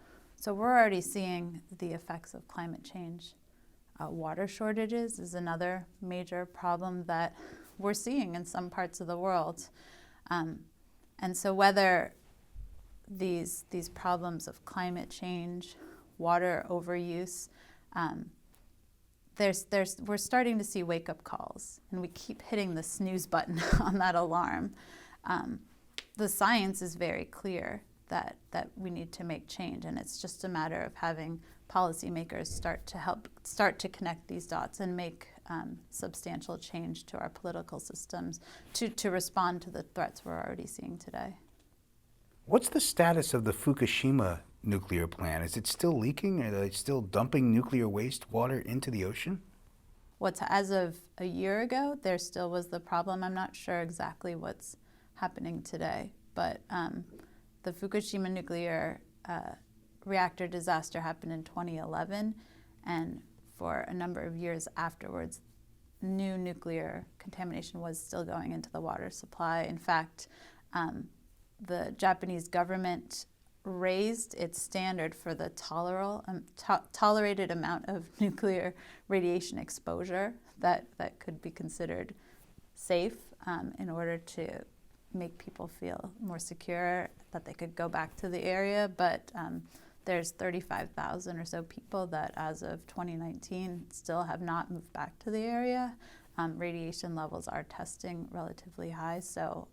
we're already seeing the effects of climate change. Water shortages is another major problem that we're seeing in some parts of the world. And so whether these problems of climate change, water overuse, we're starting to see wake-up calls, and we keep hitting the snooze button on that alarm. The science is very clear that we need to make change, and it's just a matter of having policymakers start to connect these dots and make substantial change to our political systems to respond to the threats we're already seeing today. What's the status of the Fukushima nuclear plant? Is it still leaking? Are they still dumping nuclear waste water into the ocean? As of a year ago, there still was the problem. I'm not sure exactly what's happening today, but The Fukushima nuclear reactor disaster happened in 2011, and for a number of years afterwards, new nuclear contamination was still going into the water supply. In fact, the Japanese government raised its standard for the tolerated amount of nuclear radiation exposure that could be considered safe in order to make people feel more secure that they could go back to the area. But there's 35,000 or so people that as of 2019 still have not moved back to the area. Radiation levels are testing relatively high. So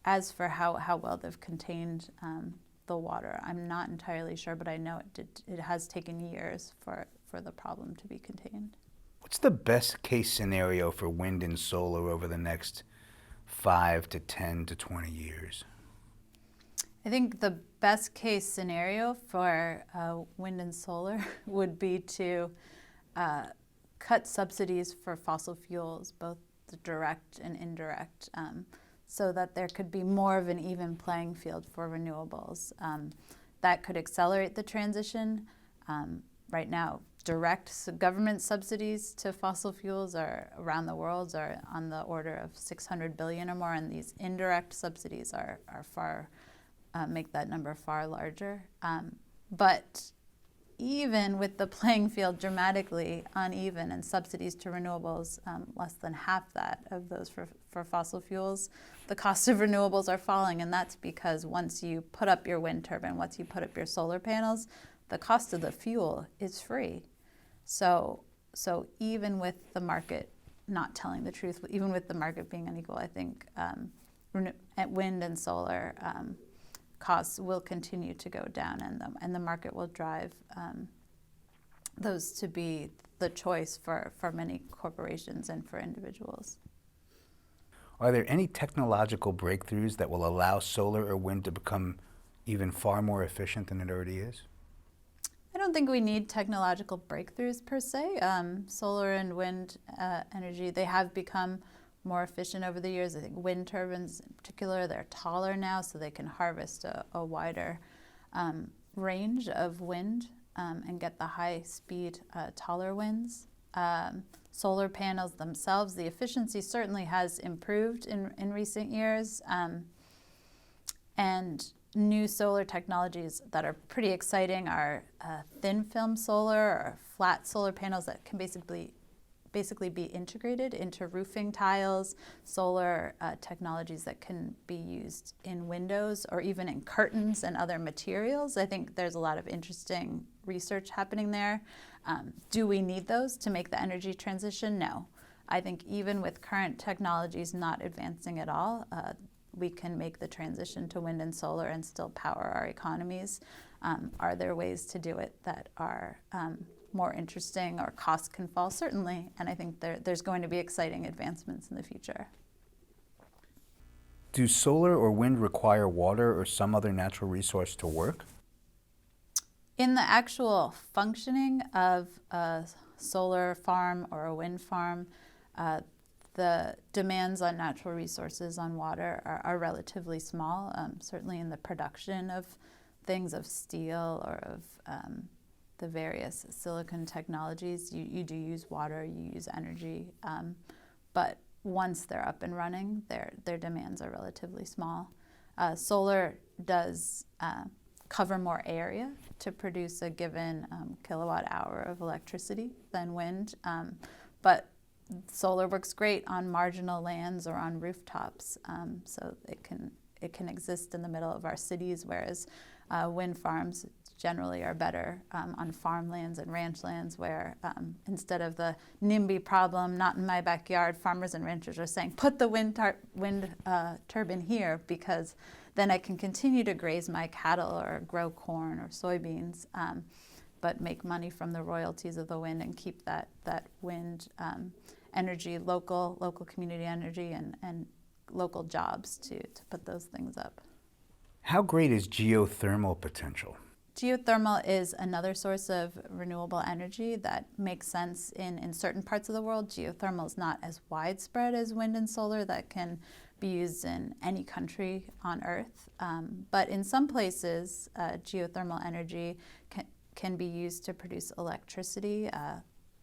as for how well they've contained the water, I'm not entirely sure, but I know it has taken years for the problem to be contained. What's the best case scenario for wind and solar over the next 5 to 10 to 20 years? I think the best case scenario for wind and solar would be to cut subsidies for fossil fuels, both the direct and indirect, so that there could be more of an even playing field for renewables. That could accelerate the transition. Right now, direct government subsidies to fossil fuels are around the world are on the order of 600 billion or more, and these indirect subsidies are far make that number far larger. But even with the playing field dramatically uneven and subsidies to renewables less than half that of those for fossil fuels, the cost of renewables are falling, and that's because once you put up your wind turbine, once you put up your solar panels, the cost of the fuel is free. So even with the market not telling the truth, even with the market being unequal, I think wind and solar costs will continue to go down, and the market will drive those to be the choice for many corporations and for individuals. Are there any technological breakthroughs that will allow solar or wind to become even far more efficient than it already is? I don't think we need technological breakthroughs per se. Solar and wind energy, they have become more efficient over the years. I think wind turbines in particular, they're taller now, so they can harvest a wider range of wind and get the high-speed, taller winds. Solar panels themselves, the efficiency certainly has improved in recent years. And new solar technologies that are pretty exciting are thin film solar or flat solar panels that can basically be integrated into roofing tiles, solar technologies that can be used in windows or even in curtains and other materials. I think there's a lot of interesting research happening there. Do we need those to make the energy transition? No. I think even with current technologies not advancing at all, we can make the transition to wind and solar and still power our economies. Are there ways to do it that are more interesting or cost can fall? Certainly, and I think there's going to be exciting advancements in the future. Do solar or wind require water or some other natural resource to work? In the actual functioning of a solar farm or a wind farm, the demands on natural resources, on water, are relatively small. Certainly in the production of things, of steel or of the various silicon technologies, you do use water, you use energy, but once they're up and running, their demands are relatively small. Solar does cover more area to produce a given kilowatt hour of electricity than wind, but solar works great on marginal lands or on rooftops, so it can exist in the middle of our cities, whereas wind farms generally are better on farmlands and ranch lands where instead of the NIMBY problem, not in my backyard, farmers and ranchers are saying, put the wind turbine here because then I can continue to graze my cattle or grow corn or soybeans, but make money from the royalties of the wind and keep that wind energy, local community energy and local jobs to put those things up. How great is geothermal potential? Geothermal is another source of renewable energy that makes sense in certain parts of the world. Geothermal is not as widespread as wind and solar that can be used in any country on Earth. But in some places, geothermal energy can be used to produce electricity.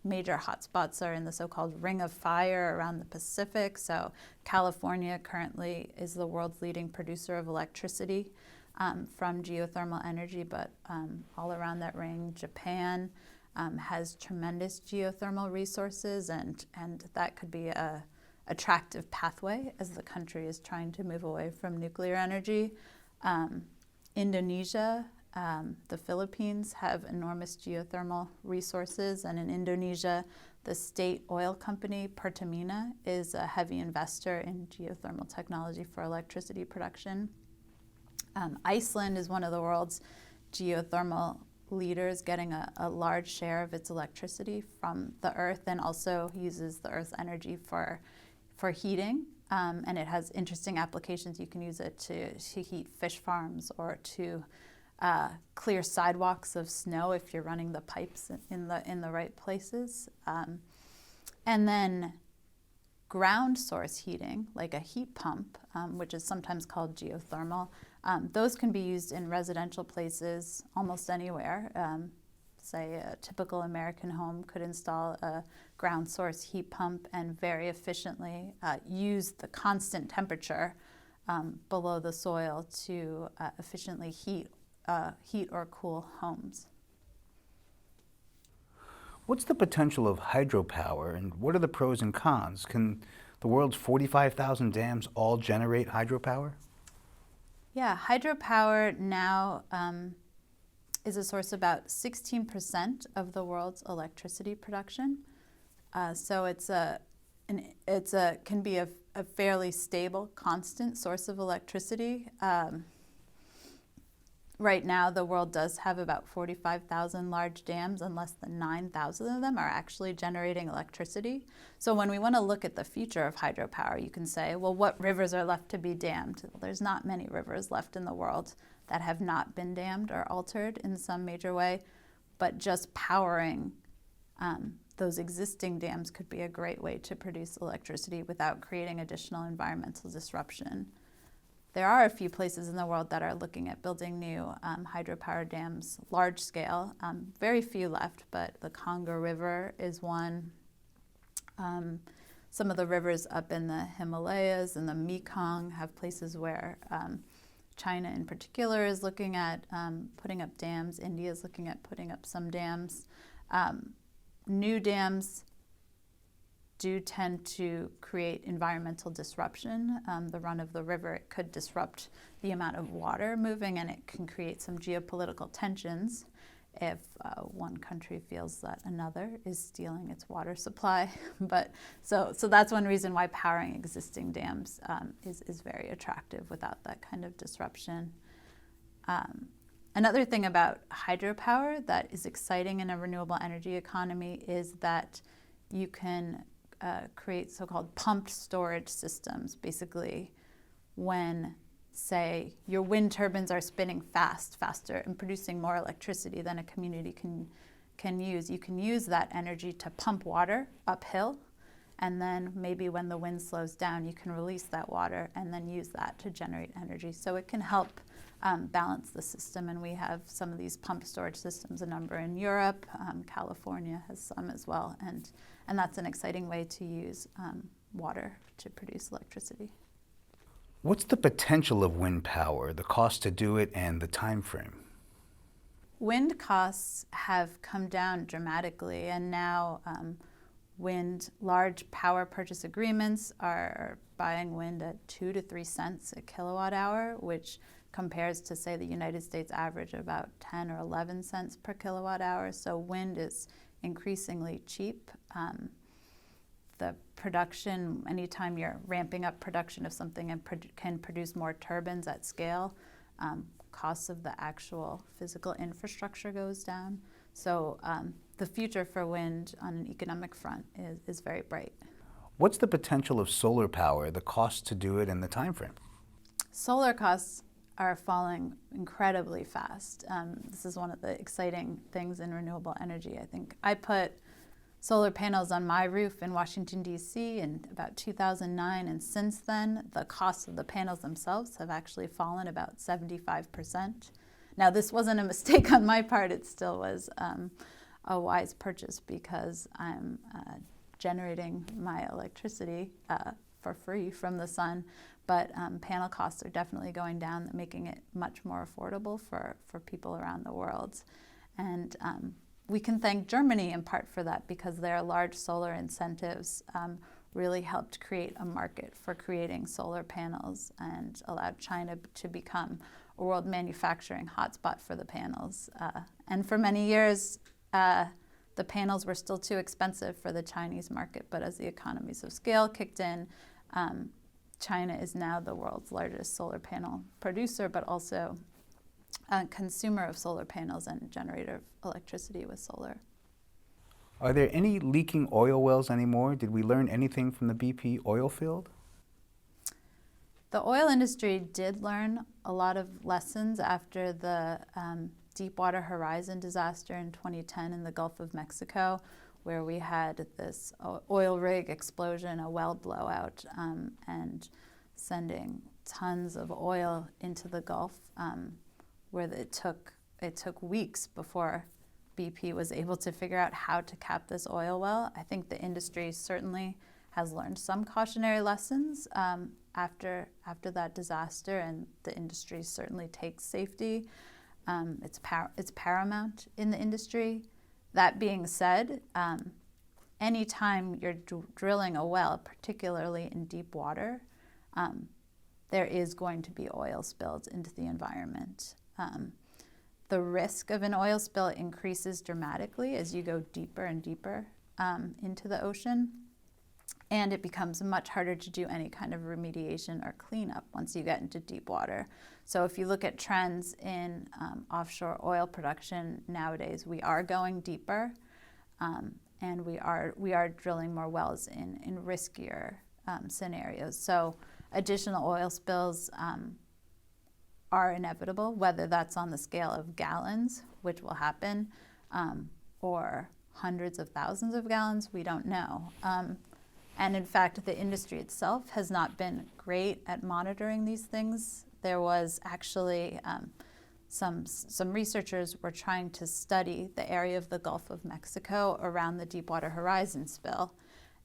Major hotspots are in the so-called Ring of Fire around the Pacific. So California currently is the world's leading producer of electricity from geothermal energy, but all around that ring, Japan has tremendous geothermal resources, and that could be a attractive pathway as the country is trying to move away from nuclear energy. Indonesia, the Philippines have enormous geothermal resources, and in Indonesia, the state oil company Pertamina is a heavy investor in geothermal technology for electricity production. Iceland is one of the world's geothermal leaders, getting a large share of its electricity from the earth, and also uses the earth's energy for heating. And it has interesting applications. You can use it to heat fish farms or to clear sidewalks of snow if you're running the pipes in the right places. And then ground source heating, like a heat pump, which is sometimes called geothermal, those can be used in residential places almost anywhere. Say a typical American home could install a ground source heat pump and very efficiently use the constant temperature below the soil to efficiently heat or cool homes. What's the potential of hydropower, and what are the pros and cons? Can the world's 45,000 dams all generate hydropower? Yeah, hydropower now is a source of about 16% of the world's electricity production. So can be a fairly stable, constant source of electricity. Right now, the world does have about 45,000 large dams, and less than 9,000 of them are actually generating electricity. So when we want to look at the future of hydropower, you can say, well, what rivers are left to be dammed? Well, there's not many rivers left in the world that have not been dammed or altered in some major way, but just powering those existing dams could be a great way to produce electricity without creating additional environmental disruption. There are a few places in the world that are looking at building new hydropower dams, large scale. Very few left, but the Congo River is one. Some of the rivers up in the Himalayas and the Mekong have places where China in particular is looking at putting up dams. India is looking at putting up some dams. New dams do tend to create environmental disruption. The run of the river, it could disrupt the amount of water moving, and it can create some geopolitical tensions if one country feels that another is stealing its water supply. But so that's one reason why powering existing dams is very attractive without that kind of disruption. Another thing about hydropower that is exciting in a renewable energy economy is that you can create so-called pumped storage systems. Basically, when, say, your wind turbines are spinning faster, and producing more electricity than a community can use, you can use that energy to pump water uphill, and then maybe when the wind slows down, you can release that water and then use that to generate energy. So it can help balance the system, and we have some of these pumped storage systems, a number in Europe. California has some as well, and that's an exciting way to use water to produce electricity. What's the potential of wind power, the cost to do it, and the time frame? Wind costs have come down dramatically, and now large power purchase agreements are buying wind at 2 to 3 cents a kilowatt hour, which compares to, say, the United States average of about 10 or 11 cents per kilowatt hour. So wind is increasingly cheap. The production, anytime you're ramping up production of something and can produce more turbines at scale, costs of the actual physical infrastructure goes down. So the future for wind on an economic front is very bright. What's the potential of solar power, the cost to do it, and the time frame? Solar costs are falling incredibly fast. This is one of the exciting things in renewable energy. I think I put solar panels on my roof in Washington, D.C. in about 2009, and since then, the cost of the panels themselves have actually fallen about 75%. Now, this wasn't a mistake on my part. It still was a wise purchase because I'm generating my electricity for free from the sun. But panel costs are definitely going down, making it much more affordable for people around the world. And we can thank Germany in part for that, because their large solar incentives really helped create a market for creating solar panels and allowed China to become a world manufacturing hotspot for the panels. And for many years, the panels were still too expensive for the Chinese market, but as the economies of scale kicked in, China is now the world's largest solar panel producer, but also a consumer of solar panels and generator of electricity with solar. Are there any leaking oil wells anymore? Did we learn anything from the BP oil field? The oil industry did learn a lot of lessons after the Deepwater Horizon disaster in 2010 in the Gulf of Mexico, where we had this oil rig explosion, a well blowout, and sending tons of oil into the Gulf, where it took weeks before BP was able to figure out how to cap this oil well. I think the industry certainly has learned some cautionary lessons after that disaster, and the industry certainly takes safety. It's paramount in the industry. That being said, anytime you're drilling a well, particularly in deep water, there is going to be oil spilled into the environment. The risk of an oil spill increases dramatically as you go deeper and deeper into the ocean, and it becomes much harder to do any kind of remediation or cleanup once you get into deep water. So if you look at trends in offshore oil production nowadays, we are going deeper, and we are drilling more wells in riskier scenarios. So additional oil spills are inevitable, whether that's on the scale of gallons, which will happen, or hundreds of thousands of gallons, we don't know. And in fact, the industry itself has not been great at monitoring these things. There was actually some researchers were trying to study the area of the Gulf of Mexico around the Deepwater Horizon spill,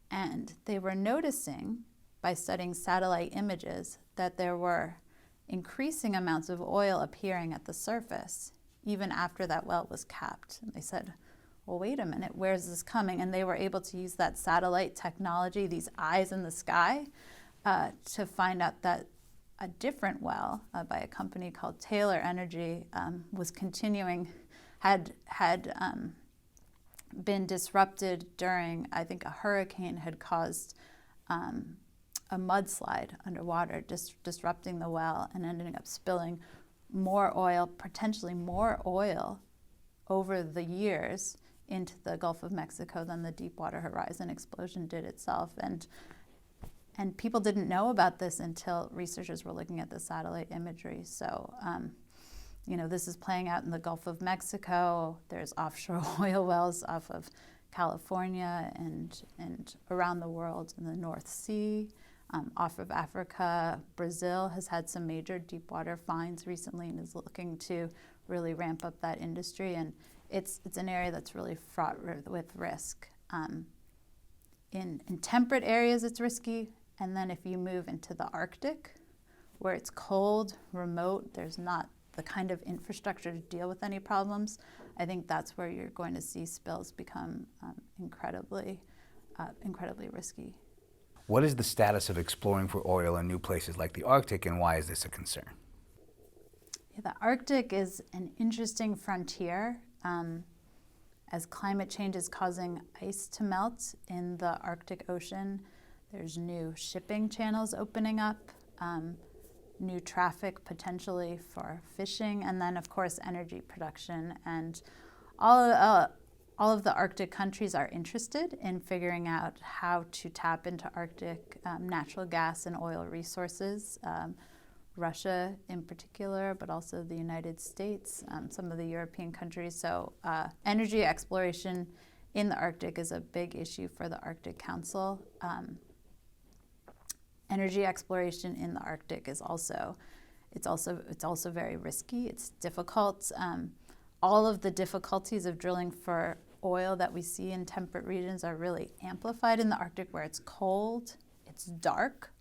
and they were noticing by studying satellite images that there were increasing amounts of oil appearing at the surface even after that well was capped. And they said, well, wait a minute, where's this coming? And they were able to use that satellite technology, these eyes in the sky, to find out that a different well by a company called Taylor Energy was continuing, had been disrupted during, I think, a hurricane had caused a mudslide underwater, disrupting the well and ending up spilling more oil, potentially more oil over the years into the Gulf of Mexico than the Deepwater Horizon explosion did itself. And people didn't know about this until researchers were looking at the satellite imagery. So, this is playing out in the Gulf of Mexico. There's offshore oil wells off of California and around the world in the North Sea, off of Africa. Brazil has had some major deepwater finds recently and is looking to really ramp up that industry. And it's an area that's really fraught with risk. In temperate areas, it's risky. And then if you move into the Arctic, where it's cold, remote, there's not the kind of infrastructure to deal with any problems, I think that's where you're going to see spills become incredibly risky. What is the status of exploring for oil in new places like the Arctic, and why is this a concern? Yeah, the Arctic is an interesting frontier. As climate change is causing ice to melt in the Arctic Ocean, there's new shipping channels opening up, new traffic potentially for fishing, and then of course energy production. And all of the Arctic countries are interested in figuring out how to tap into Arctic natural gas and oil resources. Russia in particular, but also the United States, some of the European countries. So energy exploration in the Arctic is a big issue for the Arctic Council. Energy exploration in the Arctic is also very risky. It's difficult. All of the difficulties of drilling for oil that we see in temperate regions are really amplified in the Arctic, where it's cold, it's dark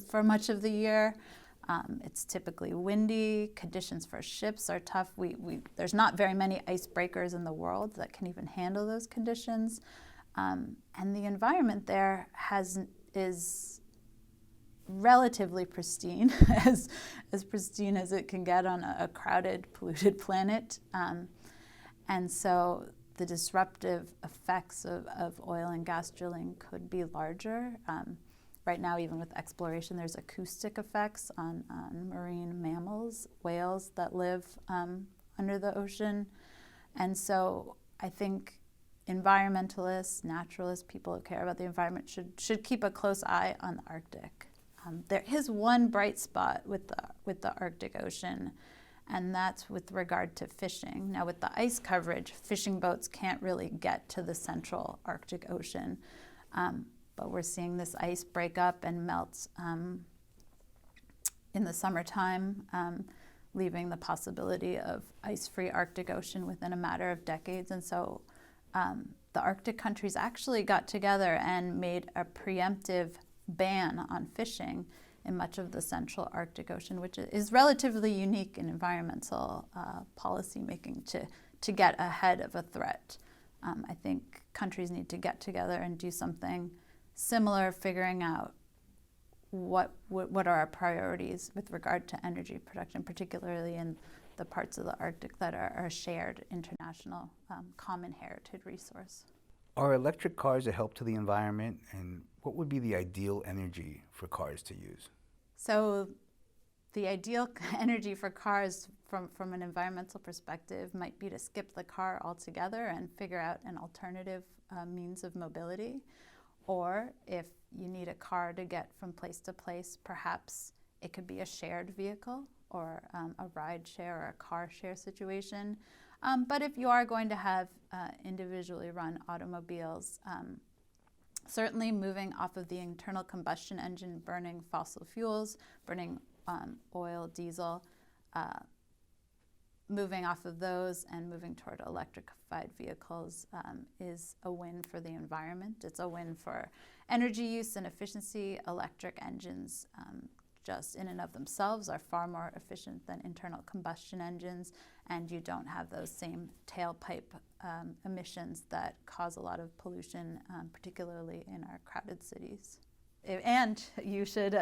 for much of the year. It's typically windy. Conditions for ships are tough. There's not very many icebreakers in the world that can even handle those conditions. And the environment there is relatively pristine, as pristine as it can get on a crowded, polluted planet. And so the disruptive effects of oil and gas drilling could be larger. Right now, even with exploration, there's acoustic effects on marine mammals, whales that live under the ocean. And so I think environmentalists, naturalists, people who care about the environment should keep a close eye on the Arctic. There is one bright spot with the Arctic Ocean, and that's with regard to fishing. Now, with the ice coverage, fishing boats can't really get to the central Arctic Ocean, but we're seeing this ice break up and melt in the summertime, leaving the possibility of ice-free Arctic Ocean within a matter of decades. And so the Arctic countries actually got together and made a preemptive ban on fishing in much of the central Arctic Ocean, which is relatively unique in environmental policy making to get ahead of a threat. I think countries need to get together and do something similar, figuring out what are our priorities with regard to energy production, particularly in the parts of the Arctic that are a shared international common heritage resource. Are electric cars a help to the environment, and what would be the ideal energy for cars to use? So the ideal energy for cars from an environmental perspective might be to skip the car altogether and figure out an alternative means of mobility. Or if you need a car to get from place to place, perhaps it could be a shared vehicle or a ride share or a car share situation. But if you are going to have individually run automobiles, certainly moving off of the internal combustion engine, burning fossil fuels, burning oil, diesel, moving off of those and moving toward electrified vehicles is a win for the environment. It's a win for energy use and efficiency. Electric engines just in and of themselves are far more efficient than internal combustion engines, and you don't have those same tailpipe emissions that cause a lot of pollution, particularly in our crowded cities. And you should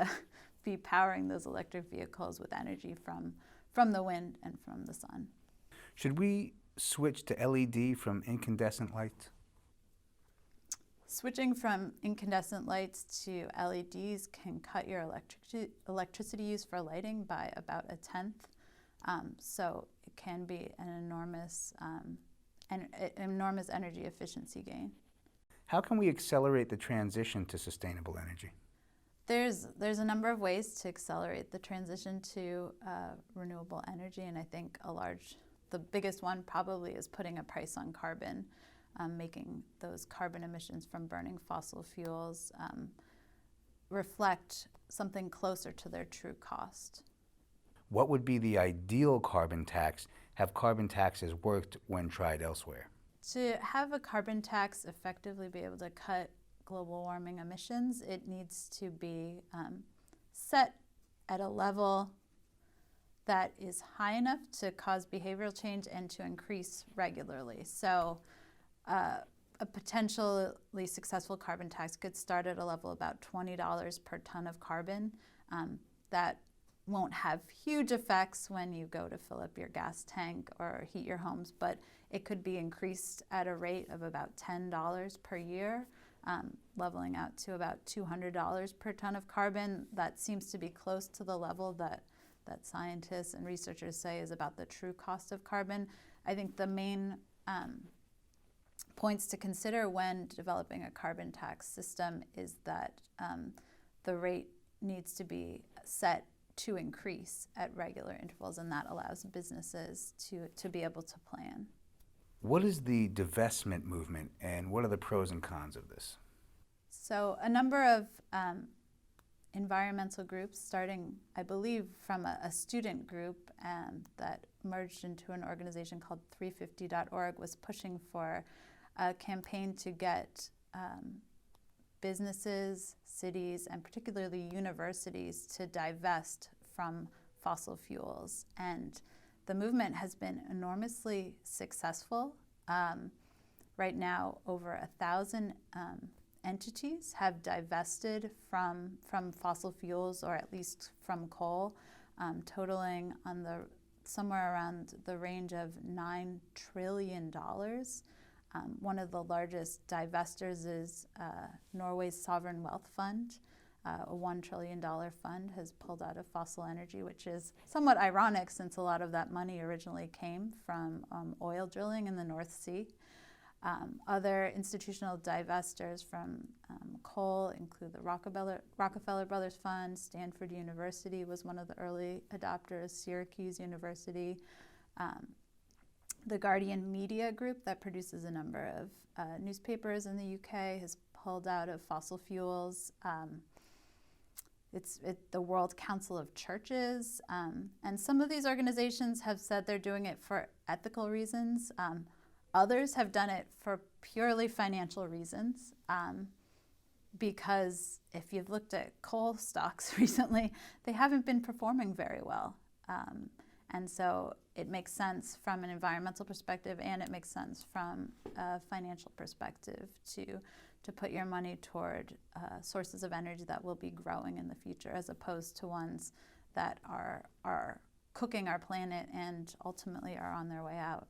be powering those electric vehicles with energy from the wind and from the sun. Should we switch to LED from incandescent lights? Switching from incandescent lights to LEDs can cut your electricity use for lighting by about 1/10. So it can be an enormous energy efficiency gain. How can we accelerate the transition to sustainable energy? There's a number of ways to accelerate the transition to renewable energy, and I think the biggest one probably is putting a price on carbon, making those carbon emissions from burning fossil fuels reflect something closer to their true cost. What would be the ideal carbon tax? Have carbon taxes worked when tried elsewhere? To have a carbon tax effectively be able to cut global warming emissions, it needs to be set at a level that is high enough to cause behavioral change and to increase regularly. So a potentially successful carbon tax could start at a level about $20 per ton of carbon. That won't have huge effects when you go to fill up your gas tank or heat your homes, but it could be increased at a rate of about $10 per year, leveling out to about $200 per ton of carbon. That seems to be close to the level that scientists and researchers say is about the true cost of carbon. I think the main points to consider when developing a carbon tax system is that the rate needs to be set to increase at regular intervals, and that allows businesses to be able to plan. What is the divestment movement, and what are the pros and cons of this? So a number of environmental groups, starting, I believe, from a student group that merged into an organization called 350.org, was pushing for a campaign to get businesses, cities, and particularly universities to divest from fossil fuels. And the movement has been enormously successful. Right now, over 1,000 entities have divested from fossil fuels, or at least from coal, totaling on somewhere around the range of $9 trillion. One of the largest divestors is Norway's sovereign wealth fund. A $1 trillion fund has pulled out of fossil energy, which is somewhat ironic since a lot of that money originally came from oil drilling in the North Sea. Other institutional divestors from coal include the Rockefeller Brothers Fund. Stanford University was one of the early adopters, Syracuse University. The Guardian Media Group, that produces a number of newspapers in the UK, has pulled out of fossil fuels. It's the World Council of Churches, and some of these organizations have said they're doing it for ethical reasons. Others have done it for purely financial reasons, because if you've looked at coal stocks recently, they haven't been performing very well. And so it makes sense from an environmental perspective, and it makes sense from a financial perspective to put your money toward sources of energy that will be growing in the future, as opposed to ones that are cooking our planet and ultimately are on their way out.